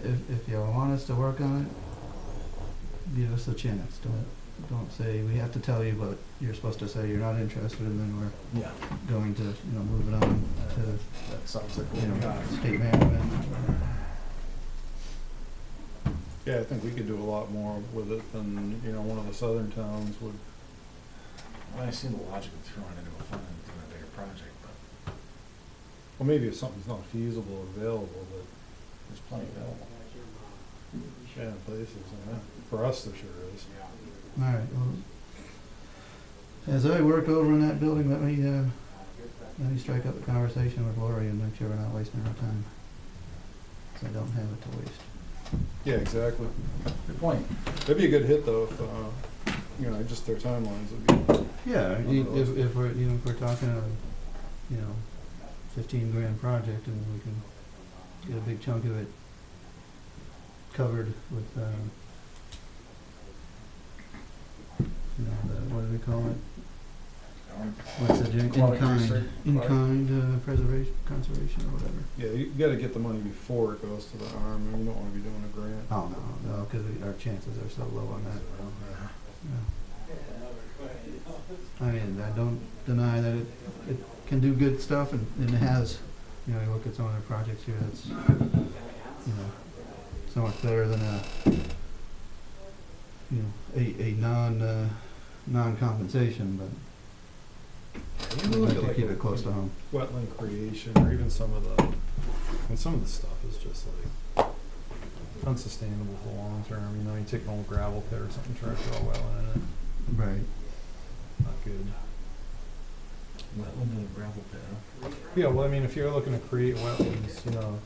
if you want us to work on it, give us a chance. Don't say, we have to tell you, but you're supposed to say you're not interested, and then we're Yeah, going to, move it on to, that sounds like what we got. state management. Yeah, I think we could do a lot more with it than, one of the southern towns would. I see the logic of throwing it into a fund and doing a bigger project, but Well, maybe if something's not feasible or available, but there's plenty available. yeah, places, for us there sure is. All right, well, as I work over in that building, let me strike up the conversation with Lori and make sure we're not wasting our time. So I don't have it to waste. Yeah, exactly. Good point. That'd be a good hit though, if, just their timelines would be. Yeah, if we're talking a, 15 grand project and we can get a big chunk of it covered with, what do we call it? What's the, in-kind preservation, conservation or whatever. Yeah, you gotta get the money before it goes to the arm, and you don't wanna be doing a grant. Oh, no, because our chances are so low on that. Yeah. I mean, I don't deny that it can do good stuff, and it has. You look at some of their projects here, that's, so much better than a non-compensation, but You we'd look like at to like keep it close to home. wetland creation, or even some of the stuff is just like unsustainable for the long term. You take an old gravel pit or something, try to throw a wetland in it, Right. not good. Wetland and a gravel pit, huh? Yeah, well, I mean, if you're looking to create wetlands,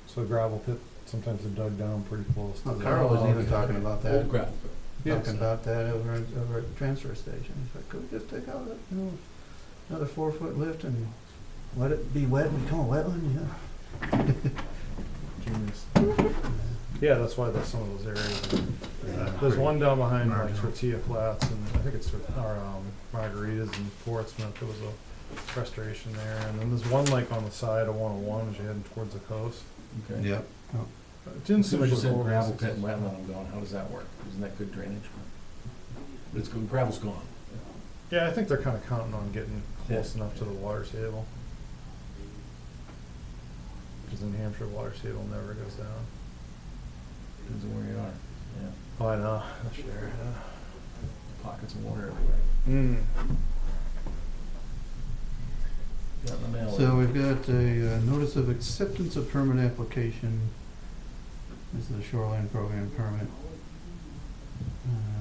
so a gravel pit, sometimes they're dug down pretty close to Well, the. Carl was even talking about that. Old gravel pit. Yes. Talking about that over at the transfer station. He's like, could we just take out another 4-foot lift and let it be wet and become a wetland? Yeah. Genius. Yeah, that's why there's some of those areas. There's one down behind like Tortilla Flats, and I think it's Margaritas in Portsmouth. There was a restoration there, and then there's one like on the side of 101 as you're heading towards the coast. Okay. Yep. Oh. It didn't seem Somebody like just it said was gravel overly pit and successful. wetland, I'm going, how does that work? Isn't that good drainage? But it's good, gravel's gone. Yeah, I think they're kind of counting on getting close enough to the water table. Because the New Hampshire water table never goes down. Depends on where you are, yeah. Oh, I know. Sure. Pockets of water everywhere. Got in the mail. So we've got a notice of acceptance of permit application. This is a shoreline program permit.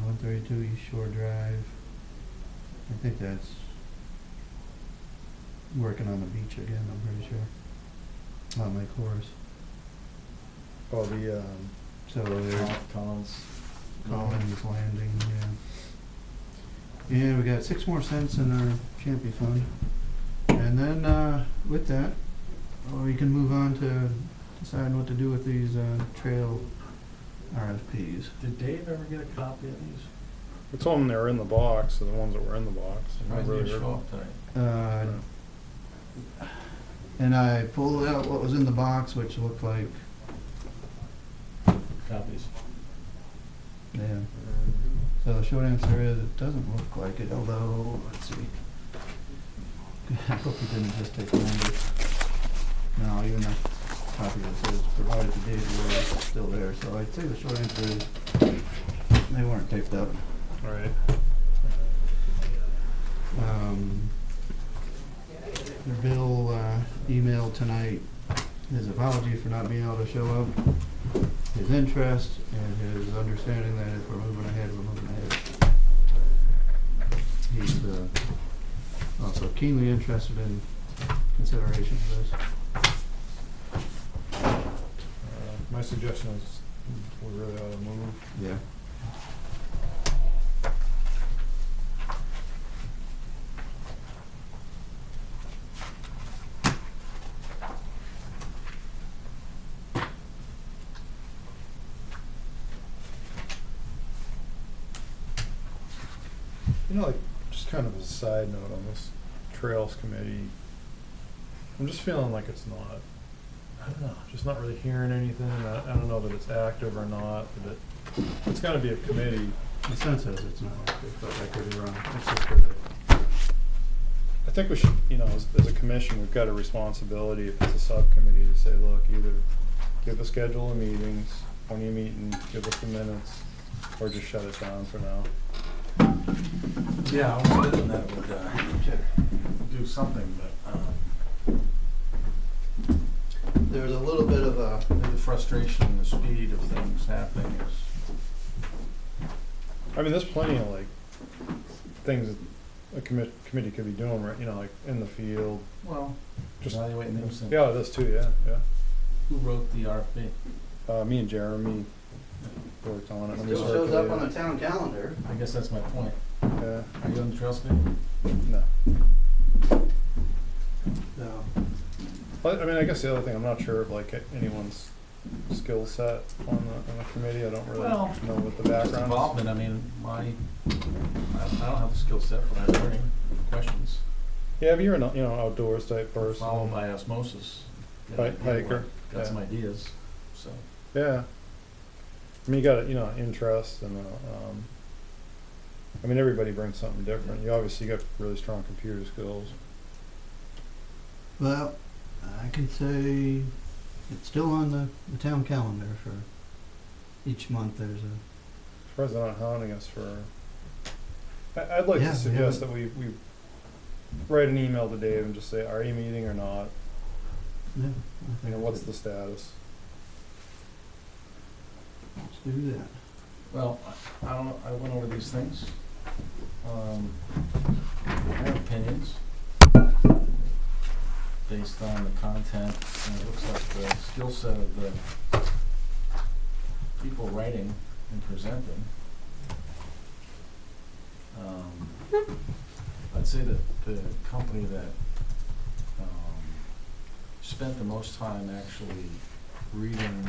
132 East Shore Drive. I think that's working on the beach again, I'm pretty sure. On Lake Horace. Oh, the So there's Collins. Collins Landing, yeah. And we got 6 more cents in our Champy fund. And then with that, we can move on to deciding what to do with these trail RFPs. Did Dave ever get a copy of these? I told them they were in the box, so the ones that were in the box. Why I didn't really he heard show them. up tonight? And I pulled out what was in the box, which looked like, Copies. yeah. So the short answer is it doesn't look like it, although, let's see. I hope he didn't just take one, but no, even the copy that says provided to Dave was still there. So I'd say the short answer is they weren't taped up. All right. Bill emailed tonight his apology for not being able to show up, his interest, and his understanding that if we're moving ahead, we're moving ahead. He's also keenly interested in consideration of this. My suggestion is we really ought to move. Yeah. Like, just kind of as a side note on this Trails Committee, I'm just feeling like it's not I don't know, just not really hearing anything. I don't know that it's active or not, but it's gotta be a committee. The sense says it's not active, but I could be wrong. It's just 'cause I think we should, as a commission, we've got a responsibility, if it's a subcommittee, to say, look, either give a schedule of meetings, when you meet and give us the minutes, or just shut it down for now. Yeah, I was hoping that it would do something, but there's a little bit of a, the frustration and the speed of things happening is. I mean, there's plenty of things that a committee could be doing, right, like in the field. Well, Just evaluating those things. Yeah, this too, yeah. Who wrote the RFP? Me and Jeremy worked on it. still shows up on the town calendar. I guess that's my point. Yeah, Are you on the Trails Committee? no. So, But, I mean, I guess the other thing, I'm not sure of anyone's skill set on the committee. I don't really Well, know what the Just background is. involvement, I mean, I don't have the skill set for that learning questions. Yeah, but you're an outdoors type person. Followed by osmosis. Get an idea Hiker, what- Got some ideas, so. Yeah. I mean, you got interest and I mean, everybody brings something different. You obviously got really strong computer skills. well, I can say it's still on the town calendar for each month. There's a, Surprised they're not hounding us for. I'd like Yeah, to we suggest that we write an email to Dave and just say, are you meeting or not? yeah, I think What's the status? let's do that. Well, I went over these things. I have opinions based on the content, and it looks like the skill set of the people writing and presenting. I'd say that the company that spent the most time actually reading.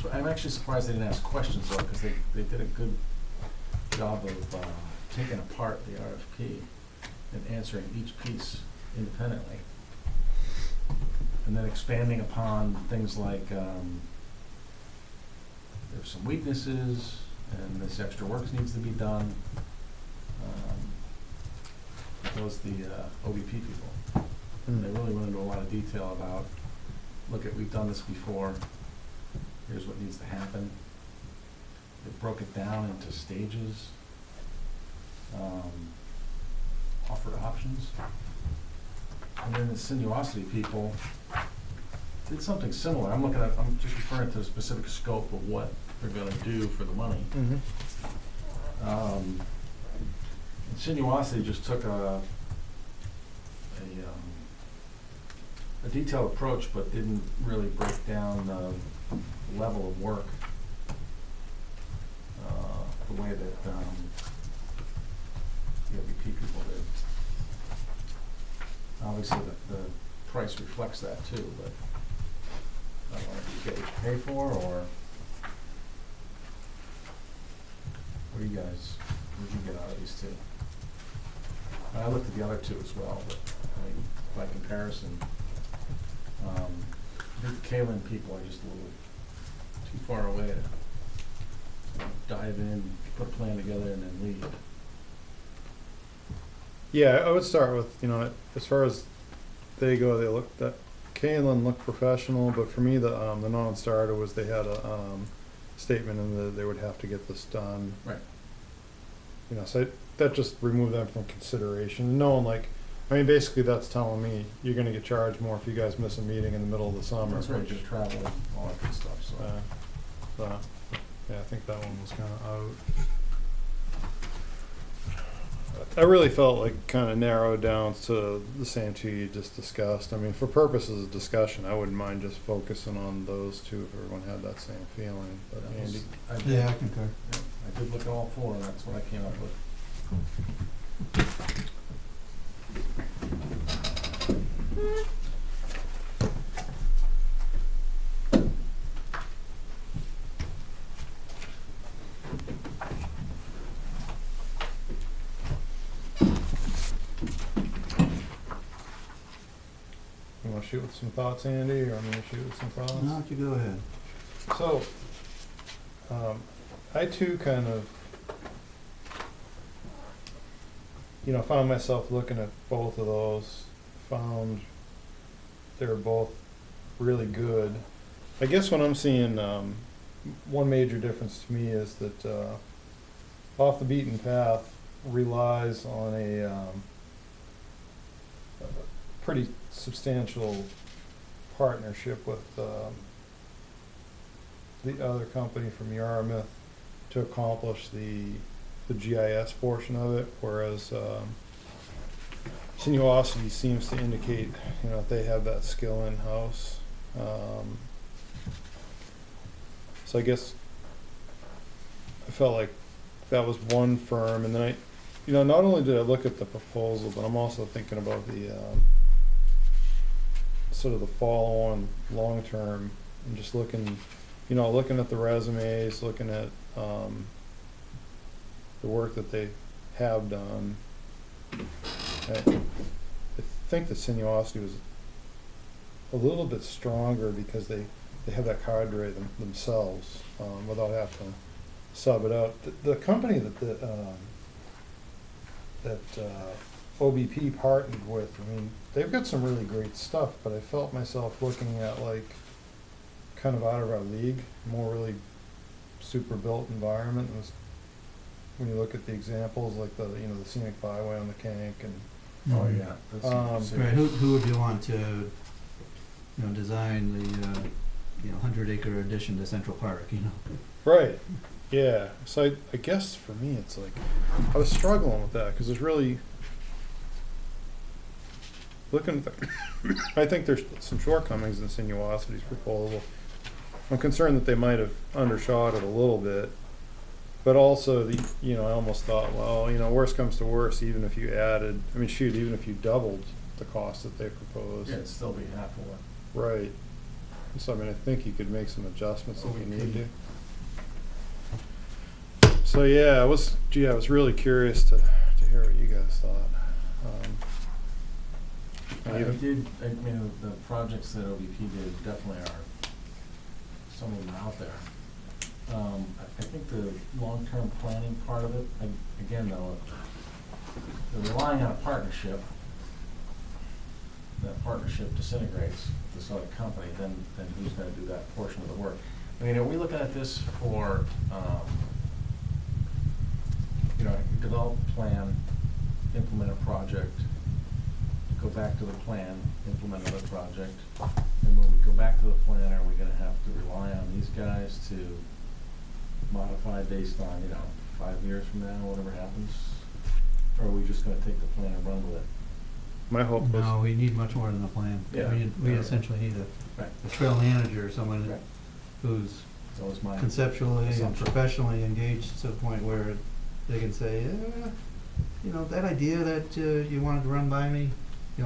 So I'm actually surprised they didn't ask questions though, because they did a good job of taking apart the RFP and answering each piece independently, and then expanding upon things like there's some weaknesses and this extra work needs to be done. Those the OBP people. And they really went into a lot of detail about, look at, we've done this before, here's what needs to happen. They broke it down into stages, offered options. And then the Sinuosity people did something similar. I'm just referring to the specific scope of what they're gonna do for the money. Mm-hmm. Sinuosity just took a detailed approach, but didn't really break down the level of work the way that the OBP people did. Obviously, the price reflects that too, but I don't know if you get what you pay for, or what do you guys, what did you get out of these two? I looked at the other two as well, but I mean, by comparison, I think the Kalen people are just a little too far away to dive in, put a plan together, and then leave. Yeah, I would start with, as far as they go, Kalen looked professional, but for me, the non-starter was they had a statement in that they would have to get this done. Right. So that just removed them from consideration. No one basically that's telling me you're gonna get charged more if you guys miss a meeting in the middle of the summer. That's right, just travel and all that good stuff, so. Yeah, I think that one was kind of out. I really felt like kind of narrowed down to the same two you just discussed. I mean, for purposes of discussion, I wouldn't mind just focusing on those two if everyone had that same feeling. But That was- Andy, I did- Yeah, I concur. yeah, I did look at all four, and that's what I came up with. unless shoot with some thoughts, Andy, or I'm gonna shoot with some thoughts? Why don't you go ahead? So, I too kind of, found myself looking at both of those, found they were both really good. I guess what I'm seeing, one major difference to me is that Off the Beaten Path relies on a pretty substantial partnership with the other company from Yarmouth to accomplish the GIS portion of it, whereas Sinuosity seems to indicate that they have that skill in-house. So I guess I felt like that was one firm, and then not only did I look at the proposal, but I'm also thinking about the sort of the follow-on long-term, and just looking at the resumes, looking at the work that they have done. I think the Sinuosity was a little bit stronger because they have that cadre themselves, without having to sub it out. The company that OBP partnered with, I mean, they've got some really great stuff, but I felt myself looking at kind of out of our league, more really super built environment. It was, when you look at the examples, like the scenic byway on the Kank, and Oh, yeah. That's Right, who would you want to, design the, 100-acre addition to Central Park, right, yeah. So I guess for me, it's like I was struggling with that because there's really looking at I think there's some shortcomings in Sinuosity's proposal. I'm concerned that they might have undershot it a little bit, but also I almost thought, well, worst comes to worst, even if you even if you doubled the cost that they proposed. Yeah, it'd still be half of what. Right. So I think you could make some adjustments if you need to. So yeah, I was really curious to hear what you guys thought. The projects that OBP did definitely are, some of them are out there. I think the long-term planning part of it, again though, they're relying on a partnership. That partnership disintegrates with this other company, then who's going to do that portion of the work? Are we looking at this for, develop a plan, implement a project, go back to the plan, implement another project, and when we go back to the plan, are we going to have to rely on these guys to modify based on, 5 years from now, whatever happens? Or are we just going to take the plan and run with it? My hope was No, we need much more than a plan. Yeah. We essentially need a trail manager, someone Right. who's So it's my conceptually and assumption. professionally engaged to the point where they can say, that idea that you wanted to run by me,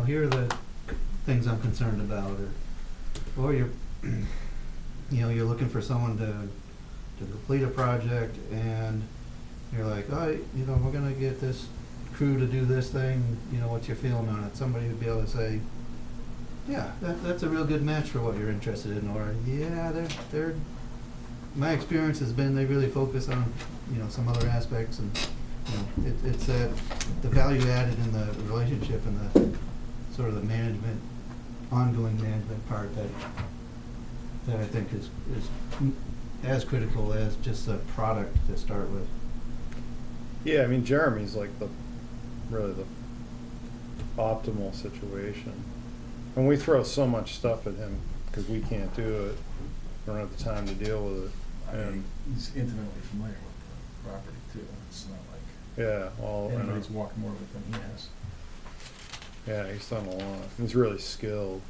here are the things I'm concerned about, or you're, you're looking for someone to complete a project, and you're like, we're gonna get this crew to do this thing, what's your feeling on it? Somebody would be able to say, yeah, that's a real good match for what you're interested in, or yeah, they're my experience has been they really focus on, some other aspects, and it's the value added in the relationship and the sort of the management, ongoing management part that I think is as critical as just the product to start with. Yeah, Jeremy's like really the optimal situation. And we throw so much stuff at him because we can't do it. We don't have the time to deal with it. And he's intimately familiar with the property too. It's not like yeah, well, anybody's walked more of it than he has. Yeah, he's done a lot. He's really skilled.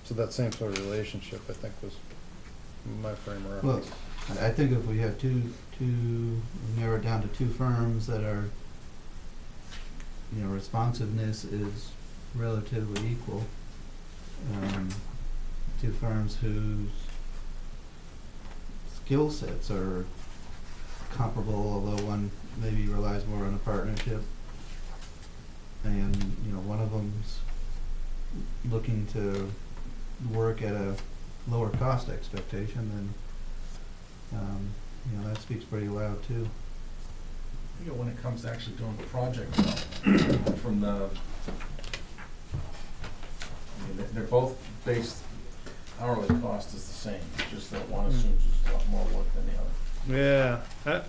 So that same sort of relationship, I think, was my frame of Well, reference. I think if we have narrow it down to two firms that are, responsiveness is relatively equal. Two firms whose skill sets are comparable, although one maybe relies more on a partnership. And, one of them's looking to work at a lower cost expectation, then, you know, that speaks pretty loud too. I think when it comes to actually doing the project, from the, I mean, they're both based, hourly cost is the same, just that one assumes there's a lot more work than the other. Yeah,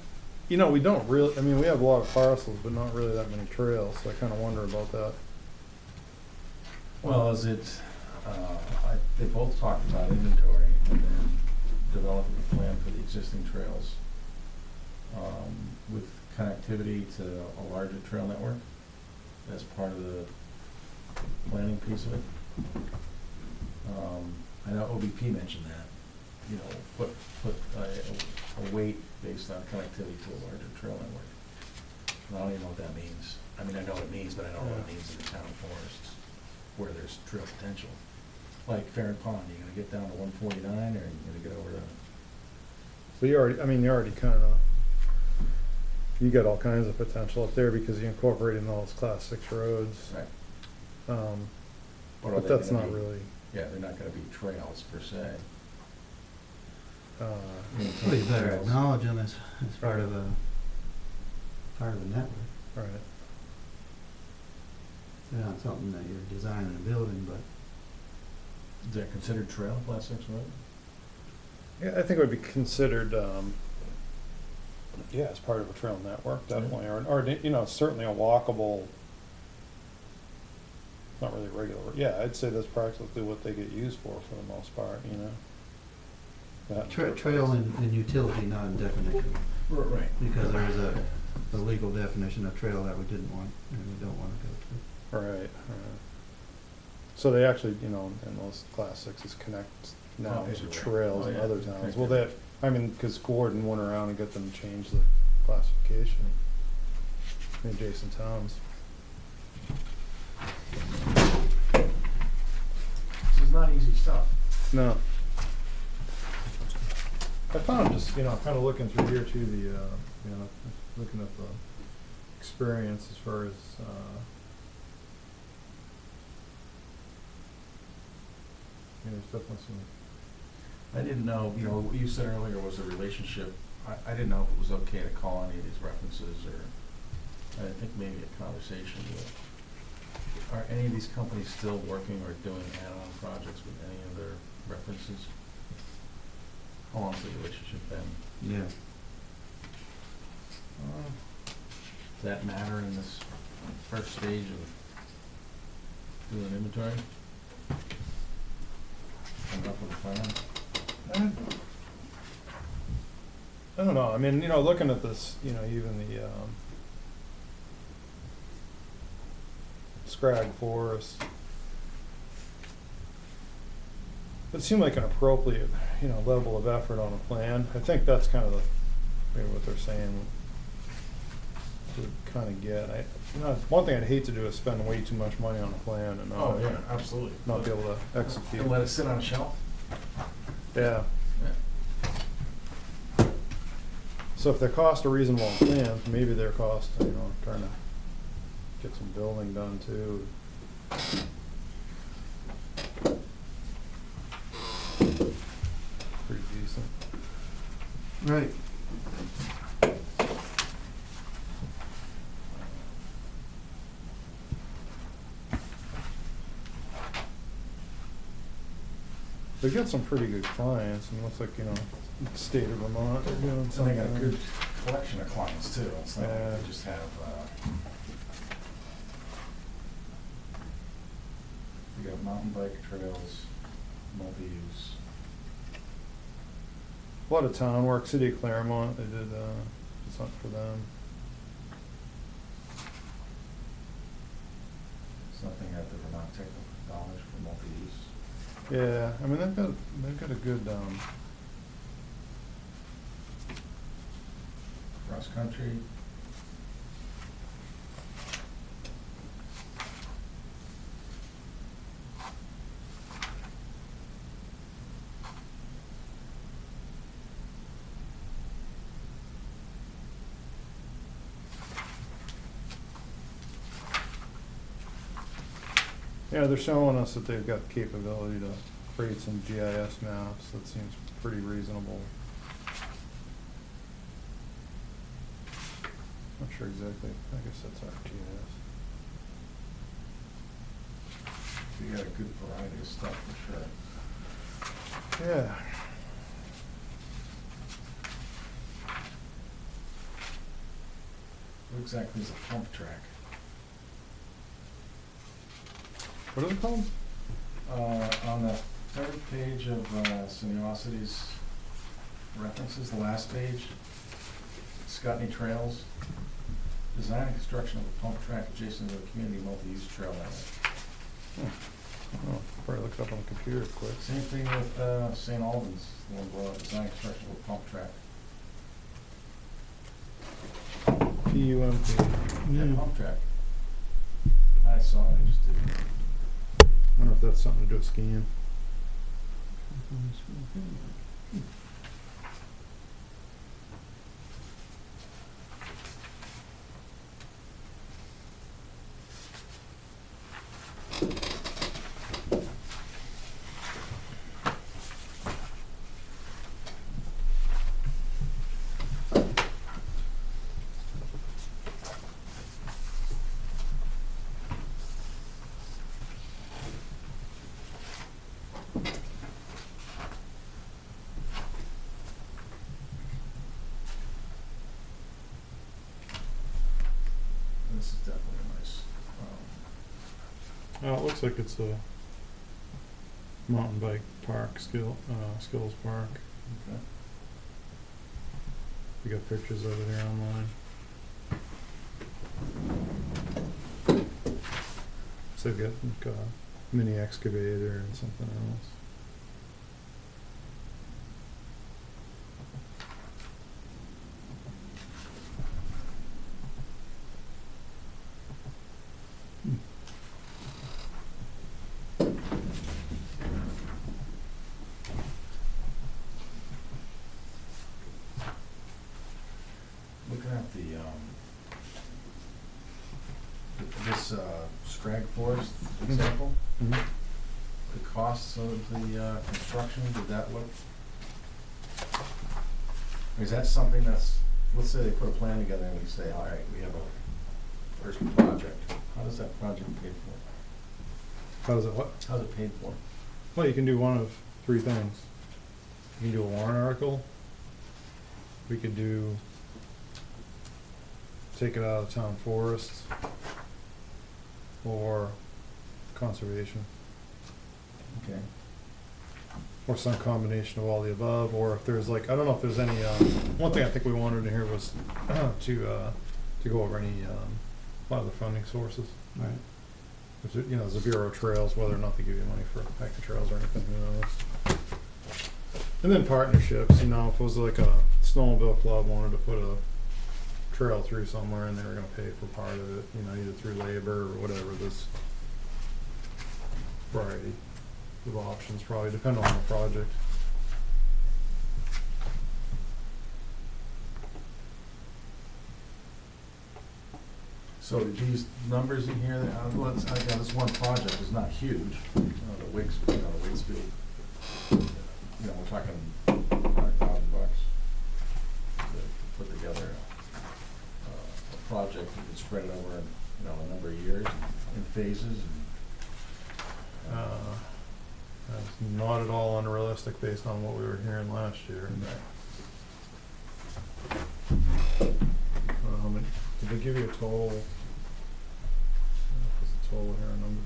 you know, we don't really, I mean, we have a lot of parcels, but not really that many trails, so I kinda wonder about that. Well, they both talked about inventory and then developing a plan for the existing trails, with connectivity to a larger trail network as part of the planning piece of it. I know OBP mentioned that, you know, put a weight based on connectivity to a larger trail network. And I don't even know what that means. I mean, I know what it means, but I don't know what it means in the town forests where there's trail potential. Like Farron Pond, you gonna get down to 149 or you gonna get over to? So you already kinda, you got all kinds of potential up there because you incorporated in all those class 6 roads. Right. Um, Or are but they that's gonna not be- really, Yeah, they're not gonna be trails per se. Well, you better acknowledge them as part of a network. right. It's not something that you're designing and building, but Is that considered trail, class 6 road? Yeah, I think it would be considered, yeah, as part of a trail network, definitely, or, you know, certainly a walkable, not really regular, yeah, I'd say that's practically what they get used for the most part, you know? That- trail and utility, not in definition, Right. because there is a legal definition of trail that we didn't want and we don't want to go to. Right. So they actually, you know, in those class 6s connect now Oh, to yeah. trails Oh, in yeah. other towns. Right. Well, that, I mean, because Gordon went around and got them to change the classification in adjacent towns. This is not easy stuff. No. I found just, you know, kind of looking through here too, the, you know, looking at the experience as far as, there's definitely some. I didn't know, you know, what you said earlier was a relationship. I didn't know if it was okay to call any of these references or, I think maybe a conversation with. Are any of these companies still working or doing add-on projects with any of their references? How long's the relationship been? Yeah. Does that matter in this first stage of doing inventory? Coming up with a plan? I don't know, I mean, you know, looking at this, you know, even the, Scrag Forest, it seemed like an appropriate, you know, level of effort on a plan. I think that's kind of the, maybe what they're saying to kind of get. You know, one thing I'd hate to do is spend way too much money on a plan and Oh, yeah, absolutely. not be able to execute. And let it sit on a shelf? Yeah. Yeah. So if their costs are reasonable on plans, maybe their cost, you know, trying to get some building done too. Pretty decent. Right. They've got some pretty good clients, and it looks like, you know, state of Vermont, they're doing And they something. got a good collection of clients too. It's not Yeah. like they just have, you got mountain bike trails, multi-use. A lot of town work, City of Claremont, they did something for them. Something at the Vermont Technical College for multi-use. Yeah, I mean, they've got a good, Cross country. Yeah, they're showing us that they've got the capability to create some GIS maps. That seems pretty reasonable. Not sure exactly. I guess that's ArcGIS. You got a good variety of stuff for sure. Yeah. What exactly is a pump track? What are they called? On the third page of Seniosity's references, the last page, Scotney Trails, design and construction of a pump track adjacent to the community multi-use trail network. Oh, probably look it up on the computer quick. Same thing with St. Albans, the one below, design and construction of a pump track. PUMP. Yeah, pump track. I saw it, I just didn't. I wonder if that's something to do with skiing. This is definitely nice. Oh, it looks like it's a mountain bike park, Skills Park. Okay. We got pictures of it here online. So they've got like a mini excavator and something else. Looking at the, this Scrag Forest example, Mm-hmm. the costs of the construction, did that look? Is that something that's, let's say they put a plan together and we say, all right, we have a first project. How does that project pay for? How does it what? How's it paid for? Well, you can do one of three things. You can do a warrant article. We could do, take it out of town forests, or conservation, Okay. or some combination of all the above, or if there's like, I don't know if there's any, one thing I think we wanted to hear was to go over any, a lot of the funding sources. Right. There's, you know, there's a Bureau of Trails, whether or not they give you money for hiking trails or anything, who knows. And then partnerships, you know, if it was like a snowmobile club wanted to put a trail through somewhere and they were gonna pay for part of it, you know, either through labor or whatever, there's variety of options, probably depending on the project. So these numbers in here, well, it's, again, this one project is not huge. The Waitsfield, you know, we're talking $100,000 to put together a project that can spread it over, you know, a number of years in phases. That's not at all unrealistic based on what we were hearing last year. How many, did they give you a total? There's a total here, a number.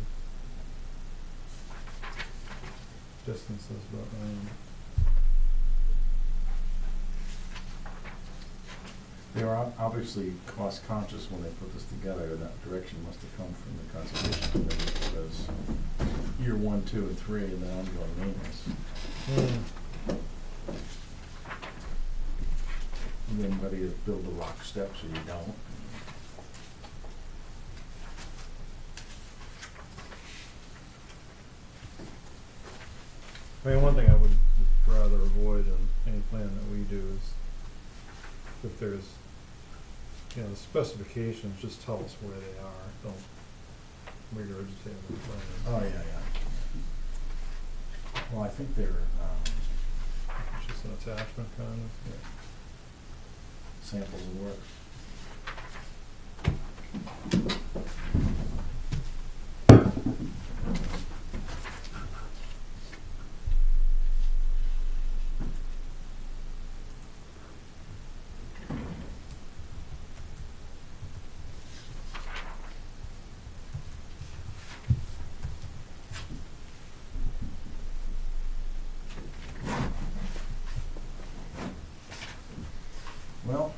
Distances, but, They were obviously cost conscious when they put this together, and that direction must have come from the Conservation Committee, because year 1, 2, and 3, and then ongoing maintenance. And then whether you build the rock steps or you don't. I mean, one thing I would rather avoid in any plan that we do is if there's, you know, the specifications, just tell us where they are. Oh, yeah, yeah. Well, I think they're, It's just an attachment kind of. yeah, samples of work. Well,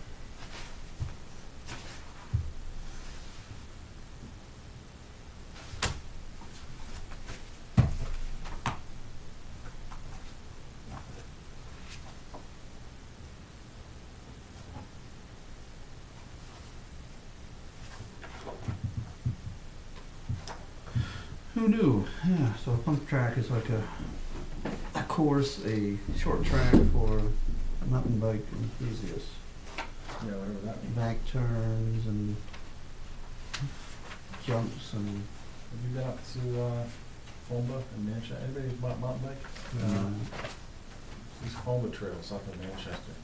Who knew? Yeah, so a pump track is like a course, a short track for mountain bike enthusiasts. yeah, whatever that means. Back turns and jumps and Have you been up to, Fomba in Manchester? Anybody bought mountain bike? These Fomba trails up in Manchester,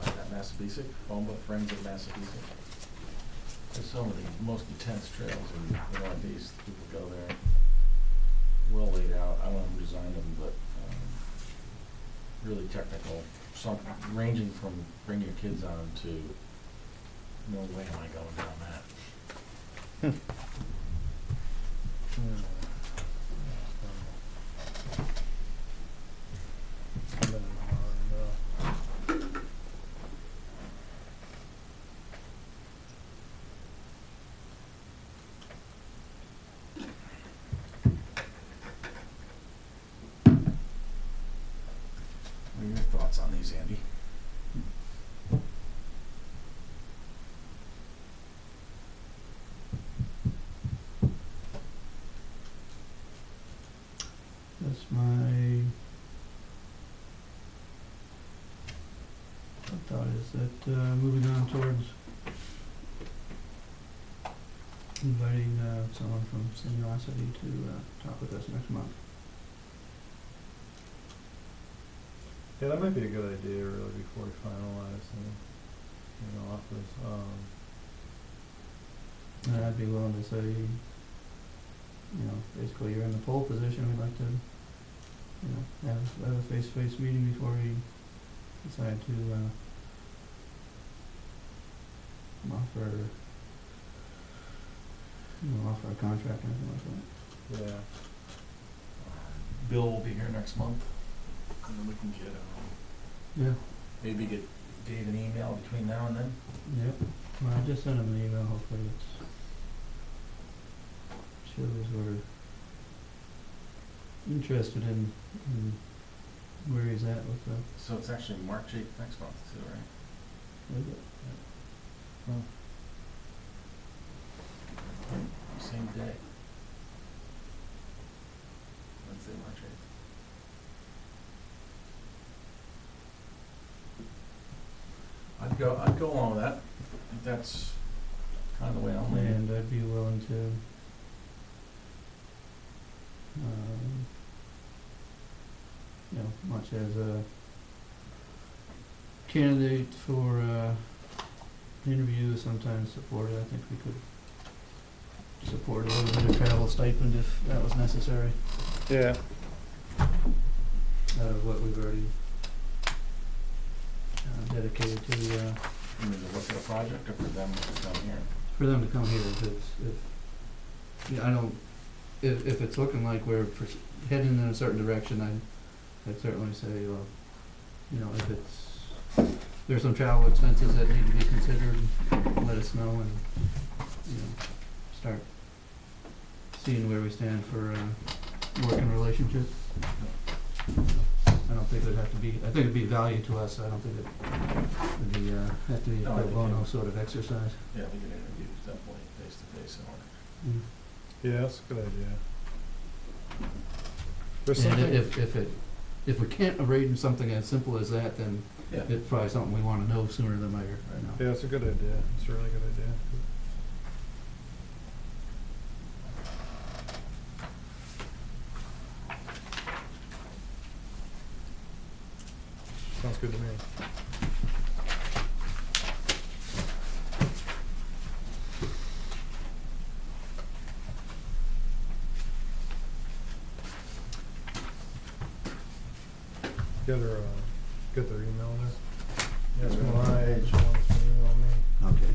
at Massabesic, Fomba, Friends of Massabesic. There's some of the most intense trails in the Northeast. People go there, well laid out. I don't know who designed them, but really technical. Some ranging from bring your kids on to no way am I going down that. What are your thoughts on these, Andy? that's my thought is that moving on towards inviting someone from Seniorosity to talk with us next month. Yeah, that might be a good idea really before we finalize the offers. And I'd be willing to say, basically you're in the pole position, we'd like to, have a face-to-face meeting before we decide to, offer a contract or anything like that. Yeah. Bill will be here next month, and then we can get, Yeah, maybe get Dave an email between now and then. yep. Well, I just sent him an email, hopefully shows we're interested in where he's at with the, So it's actually March 8th next month too, right? with it. Same day. Wednesday, March 8th. I'd go along with that. I think that's kind of the way I'll lean. And I'd be willing to, much as a candidate for interview, sometimes supported, I think we could support a little bit of travel stipend if that was necessary, Yeah. out of what we've already dedicated to, You mean to look at a project or for them to come here? for them to come here. If it's looking like we're heading in a certain direction, I'd certainly say, if there's some travel expenses that need to be considered, let us know and, start seeing where we stand for, working relationships. I don't think it'd have to be, I think it'd be value to us, I don't think it'd be, have to be a No, I pro think bono it- sort of exercise. Yeah, we can interview definitely face to face in order. Yeah, that's a good idea. There's And something. if we can't arrange something as simple as that, then Yeah. it's probably something we wanna know sooner than later, right now. Yeah, it's a good idea. It's a really good idea. sounds good to me. Get their email there. Yes, It's we my want age, wants to email me. Okay.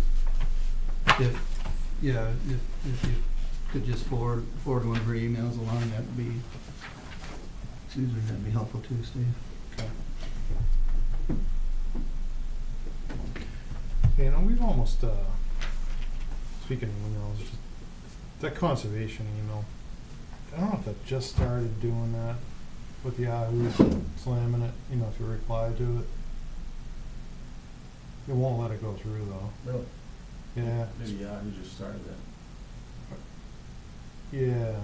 If you could just forward one of her emails along, that'd be, that'd be helpful too, Steve. Okay, you know, we've almost, speaking of emails, just that conservation email, I don't know if that just started doing that with Yahoo slamming it, you know, if you reply to it. It won't let it go through though. Really? Yeah, Maybe Yahoo just started that. yeah.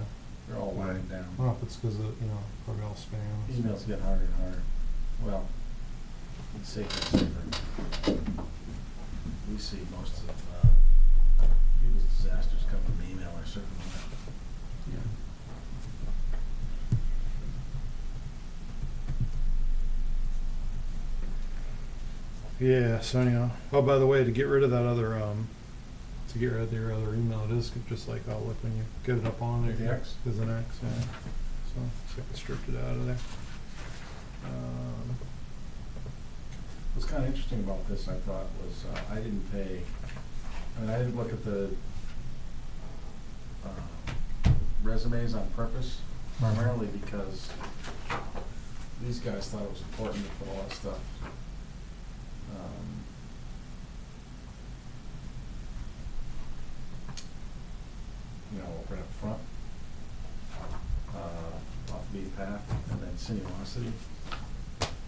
They're all winding I down. don't know if it's because of, you know, probably all spam. Emails get harder and harder. Well, it's safer and safer. We see most of people's disasters come from email or certain Yeah. Yeah, so anyhow, oh, by the way, to get rid of that other, to get rid of your other email, it is just like Outlook when you get it up on there. With the X? There's an X, yeah. So I can strip it out of there. What's kind of interesting about this, I thought, was I didn't pay, I mean, I didn't look at the resumes on purpose, primarily because these guys thought it was important to put all that stuff. You know, right up front, off the beaten path, and then sinuosity.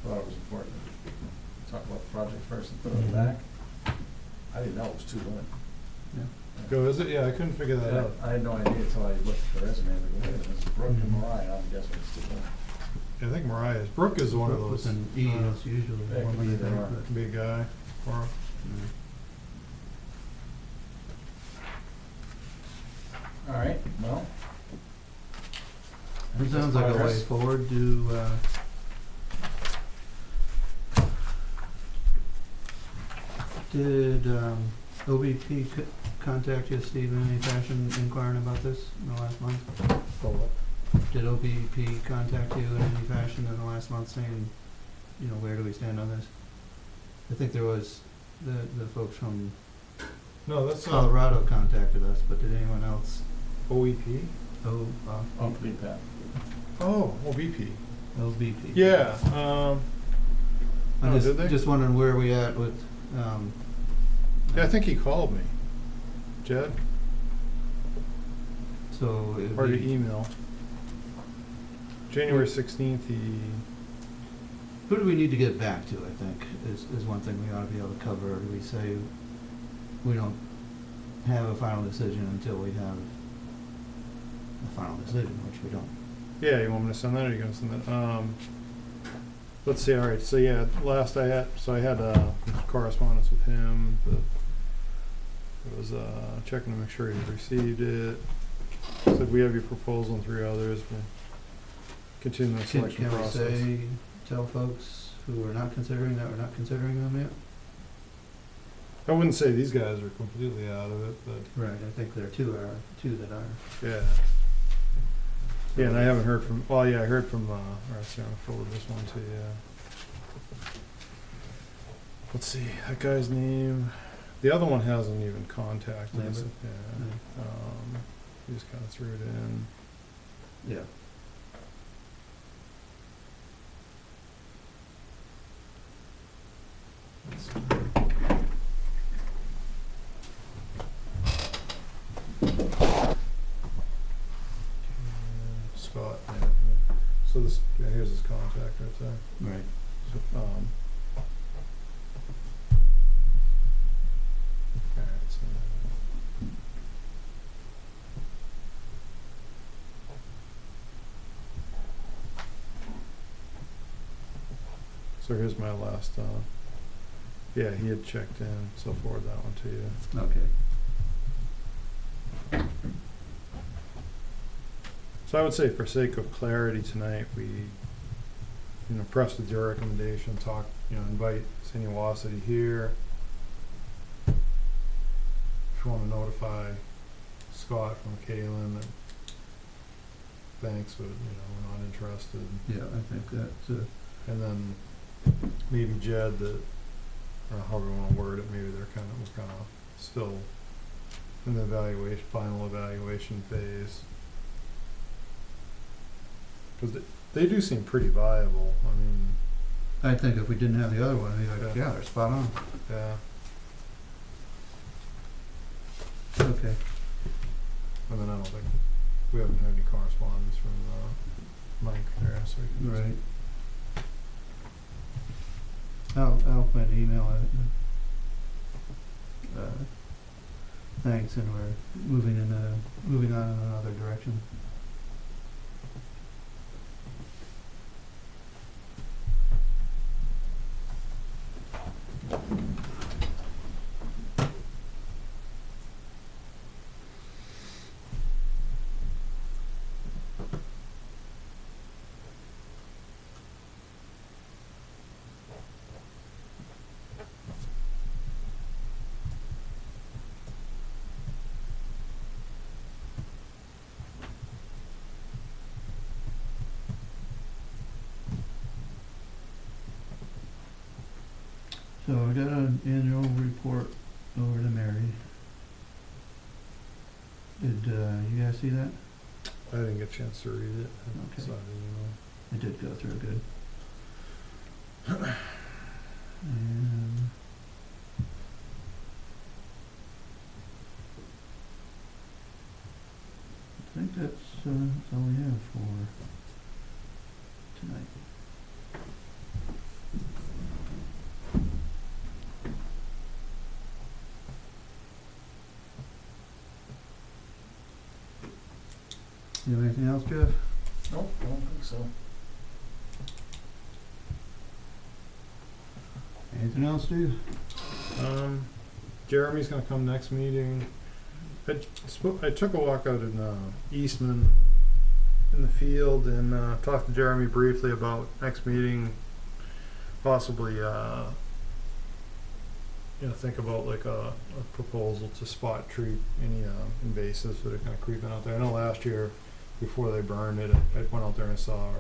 Thought it was important to talk about the project first and put it on the back. I didn't know it was too late. Go, is it? Yeah, I couldn't figure that out. I had no idea until I looked at the resume. I was like, wait a minute, it's Brooke and Mariah. I'm guessing it's too late. Yeah, I think Mariah's. Brooke is one of Brooke those. with an E, it's usually Yeah, it one could be of the either or. That could be a guy. Or, All right, well. It sounds like a way Progress. forward to, did, OBP contact you, Steve, in any fashion inquiring about this in the last month? oh, what? Did OBP contact you in any fashion in the last month saying, you know, where do we stand on this? I think there was, the folks from No, that's Colorado contacted us, but did anyone else? OEP? Off the beaten path. Oh, OBP. OBP. Yeah, I'm oh, did they? just wondering where we at with, yeah, I think he called me. Jed? so it'd Or the be- email. January 16th, he, who do we need to get back to, I think, is one thing we ought to be able to cover. Do we say we don't have a final decision until we have a final decision, which we don't? yeah, you want me to send that or you gonna send that? Let's see, alright, so yeah, last I had correspondence with him, it was, checking to make sure he received it. Said we have your proposal and 3 others, we'll continue the Can selection we process. say, tell folks who are not considering that we're not considering them yet? I wouldn't say these guys are completely out of it, but Right, I think there are two that are. yeah. Yeah, and I haven't heard from, well, yeah, I heard from, alright, so I'll forward this one to you. Let's see, that guy's name, the other one hasn't even contacted us. Lambert? Yeah, he just kinda threw it in. Yeah. Scott, yeah. So this, yeah, here's his contact right there. Right. So, alright, so. So here's my last, yeah, he had checked in, so I'll forward that one to you. Okay. So I would say for sake of clarity tonight, we press with your recommendation, talk, invite sinuosity here. If you wanna notify Scott from Kalen that thanks, but, we're not interested. Yeah, I think that's, And then maybe Jed that, or however you wanna word it, maybe we're kinda still in the final evaluation phase. Cause they do seem pretty viable, I think if we didn't have the other one, I'd be like, yeah, they're spot on. yeah. Okay. And then I don't think, we haven't had any correspondence from, Mike there, so we can just. Right. I'll plan to email it. Thanks, and we're moving on in another direction. So I got an annual report over to Mary. Did you guys see that? I didn't get a chance to read it. I Okay. saw the It did go through good. And I think that's all we have for tonight. You have anything else, Jeff? Nope, I don't think so. Anything else, Steve? Jeremy's gonna come next meeting. I took a walk out in Eastman in the field and talked to Jeremy briefly about next meeting, possibly think about like a proposal to spot treat any invasives that are kind of creeping out there. I know last year before they burned it, I went out there and I saw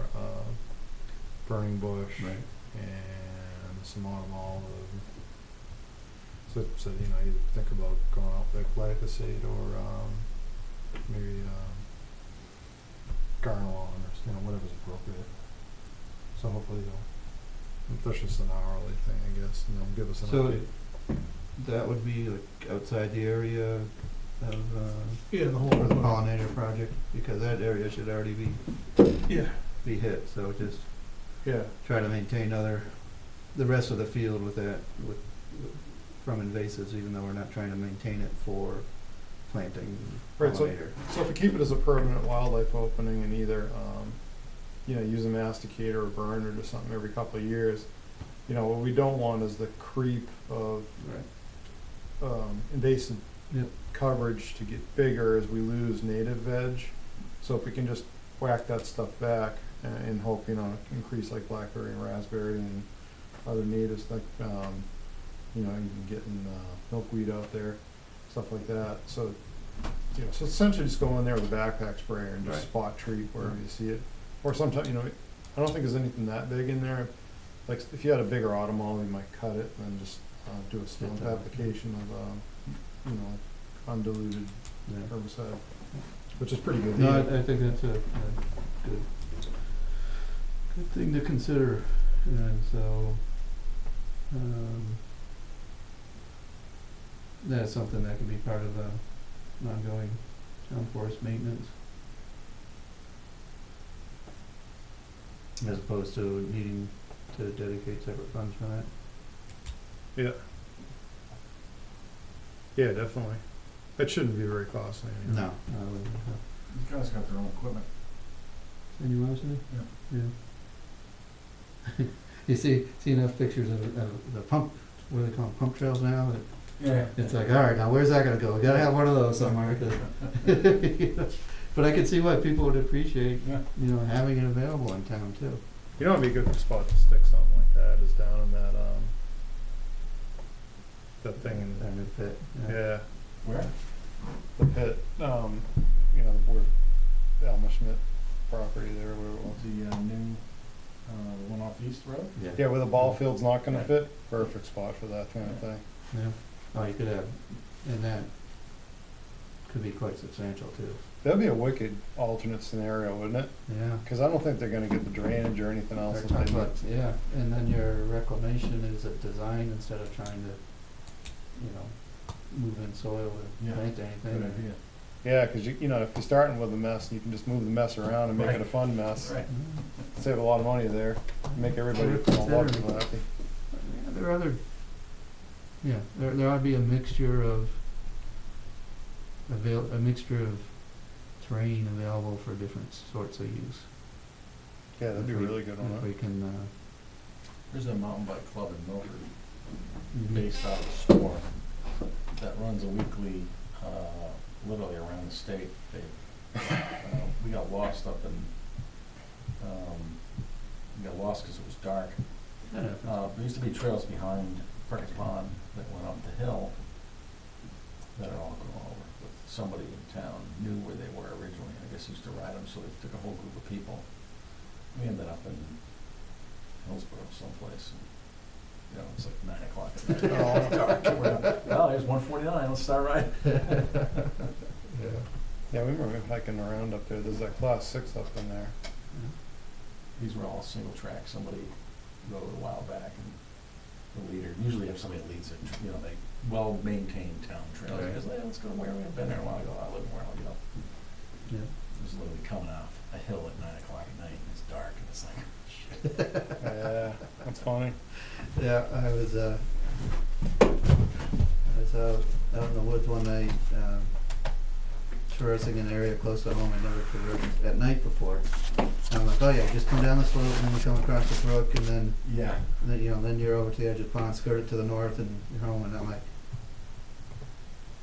burning bush Right. and some autumn olive. So you think about going out there, glyphosate or maybe Garnalon or whatever's appropriate. So hopefully that's just an hourly thing, I guess, and they'll give us an So update. that would be like outside the area of Yeah, the whole for the pollinator project, because that area should already be hit. So just Yeah. try to maintain the rest of the field with that from invasives, even though we're not trying to maintain it for planting Right, pollinator. So if we keep it as a permanent wildlife opening and either, use a masticator or burn it or something every couple of years, what we don't want is the creep of Right. invasive Yep. coverage to get bigger as we lose native veg. So if we can just whack that stuff back and hope, increase like blackberry and raspberry and other natives like, even getting milkweed out there, stuff like that. So, so essentially just go in there with a backpack sprayer and just Right. spot treat wherever you see it. Or sometimes, I don't think there's anything that big in there. Like if you had a bigger autumn olive, you might cut it and then just do a stump application of, undiluted Yeah. herbicide, which is pretty good. No, I think that's a good thing to consider. And so that's something that can be part of the ongoing town forest maintenance, as opposed to needing to dedicate separate funds for that. Yeah. Yeah, definitely. It shouldn't be very costly anyway. No. These guys got their own equipment. Anyone else? Yeah. You see enough pictures of the pump, what do they call them, pump trails now? That Yeah. it's like, all right, now where's that gonna go? We gotta have one of those somewhere. 'Cause but I can see why people would appreciate, Yeah. having it available in town too. You know, it'd be a good spot to stick something like that is down in that, that thing in, That new pit. yeah, Where? the pit, you know, where Alma Schmidt property there, where it was. The new, one off East Road? Yeah, where the ball field's not gonna fit, perfect spot for that kind of thing. Yeah. Oh, you could have, and that could be quite substantial too. That'd be a wicked alternate scenario, wouldn't it? Yeah. Cause I don't think they're gonna get the drainage or anything else. They're that they talking need. about, yeah, and then your reclamation is a design instead of trying to, you know, move in soil or Yeah, plant anything. Good idea. Yeah, cause you know, if you're starting with a mess, you can just move the mess around and make it a Right. fun mess. Right. Save a lot of money there, make everybody, Consider- a lot of people happy. Yeah, there are other, yeah, there ought to be a mixture of a mixture of terrain available for different sorts of use. Yeah, that'd be a If we- really good If one. we can, There's a mountain bike club in Milford mhm. based out of the store that runs a weekly, literally around the state. They, we got lost up in, we got lost because it was dark. That happens. There used to be trails behind Perkins Pond that went up the hill that are all gone over. But somebody in town knew where they were originally, I guess used to ride them, so they took a whole group of people. We ended up in Hillsborough someplace, and, you know, it's like 9 o'clock at night. Oh. It's dark. We're like, well, there's 149, let's start riding. Yeah. Yeah, we remember hiking around up there, there's that class 6 up in there. These were all single track, somebody rode a while back, and the leader, usually have somebody that leads it, you know, they well-maintained town trails. Right. Because, hey, let's go to Weare, we haven't been there a while ago, I live in Weare, you know. Yeah. It was literally coming off a hill at 9 o'clock at night, and it's dark, and it's like, shit. Yeah, that's funny. Yeah, I was out in the woods one night, traversing an area close to home I'd never traversed at night before. And I'm like, oh yeah, just come down the slope and then you come across the brook and then, Yeah. you know, then you're over to the edge of the pond, skirt it to the north and you're home. And I'm like,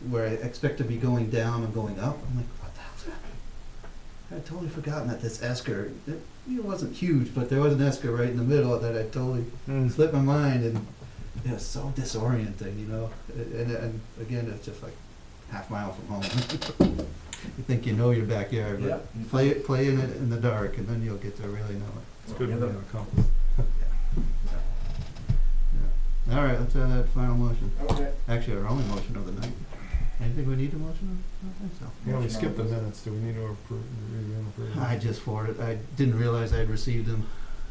where I expect to be going down, I'm going up. I'm like, what the hell's that? I'd totally forgotten that this esker, it wasn't huge, but there was an esker right in the middle that I totally slipped my mind, and it was so disorienting, you know. And again, it's just like half mile from home. You think you know your backyard, but Yeah. play in it in the dark, and then you'll get to really know it. It's good Yeah. when you have a compass. Yeah. All right, let's have that final motion. Okay. Actually, our only motion of the night. Anything we need to motion on? I don't think so. Yeah, we skipped the minutes, do we need to approve, review and approve? I just forwarded. I didn't realize I'd received them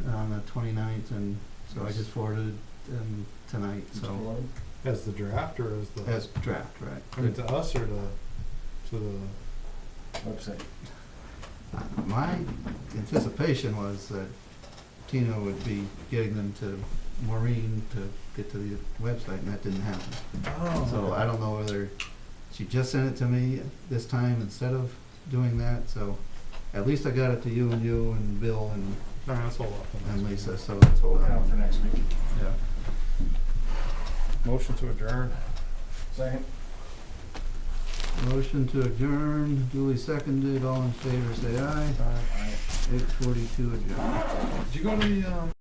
on the 29th, and so I just forwarded them tonight. So As the draft or as the? as draft, right? I mean, to us or to the? Website. My anticipation was that Tina would be getting them to Maureen to get to the website, and that didn't happen. Oh. So I don't know whether she just sent it to me this time instead of doing that. So at least I got it to you and Bill and All right, let's hold off on this. Lisa. So that's We'll what count for next week. Yeah. Motion to adjourn. Second. Motion to adjourn, duly seconded. All in favor, say aye. 8:42 adjourned. Did you go to the,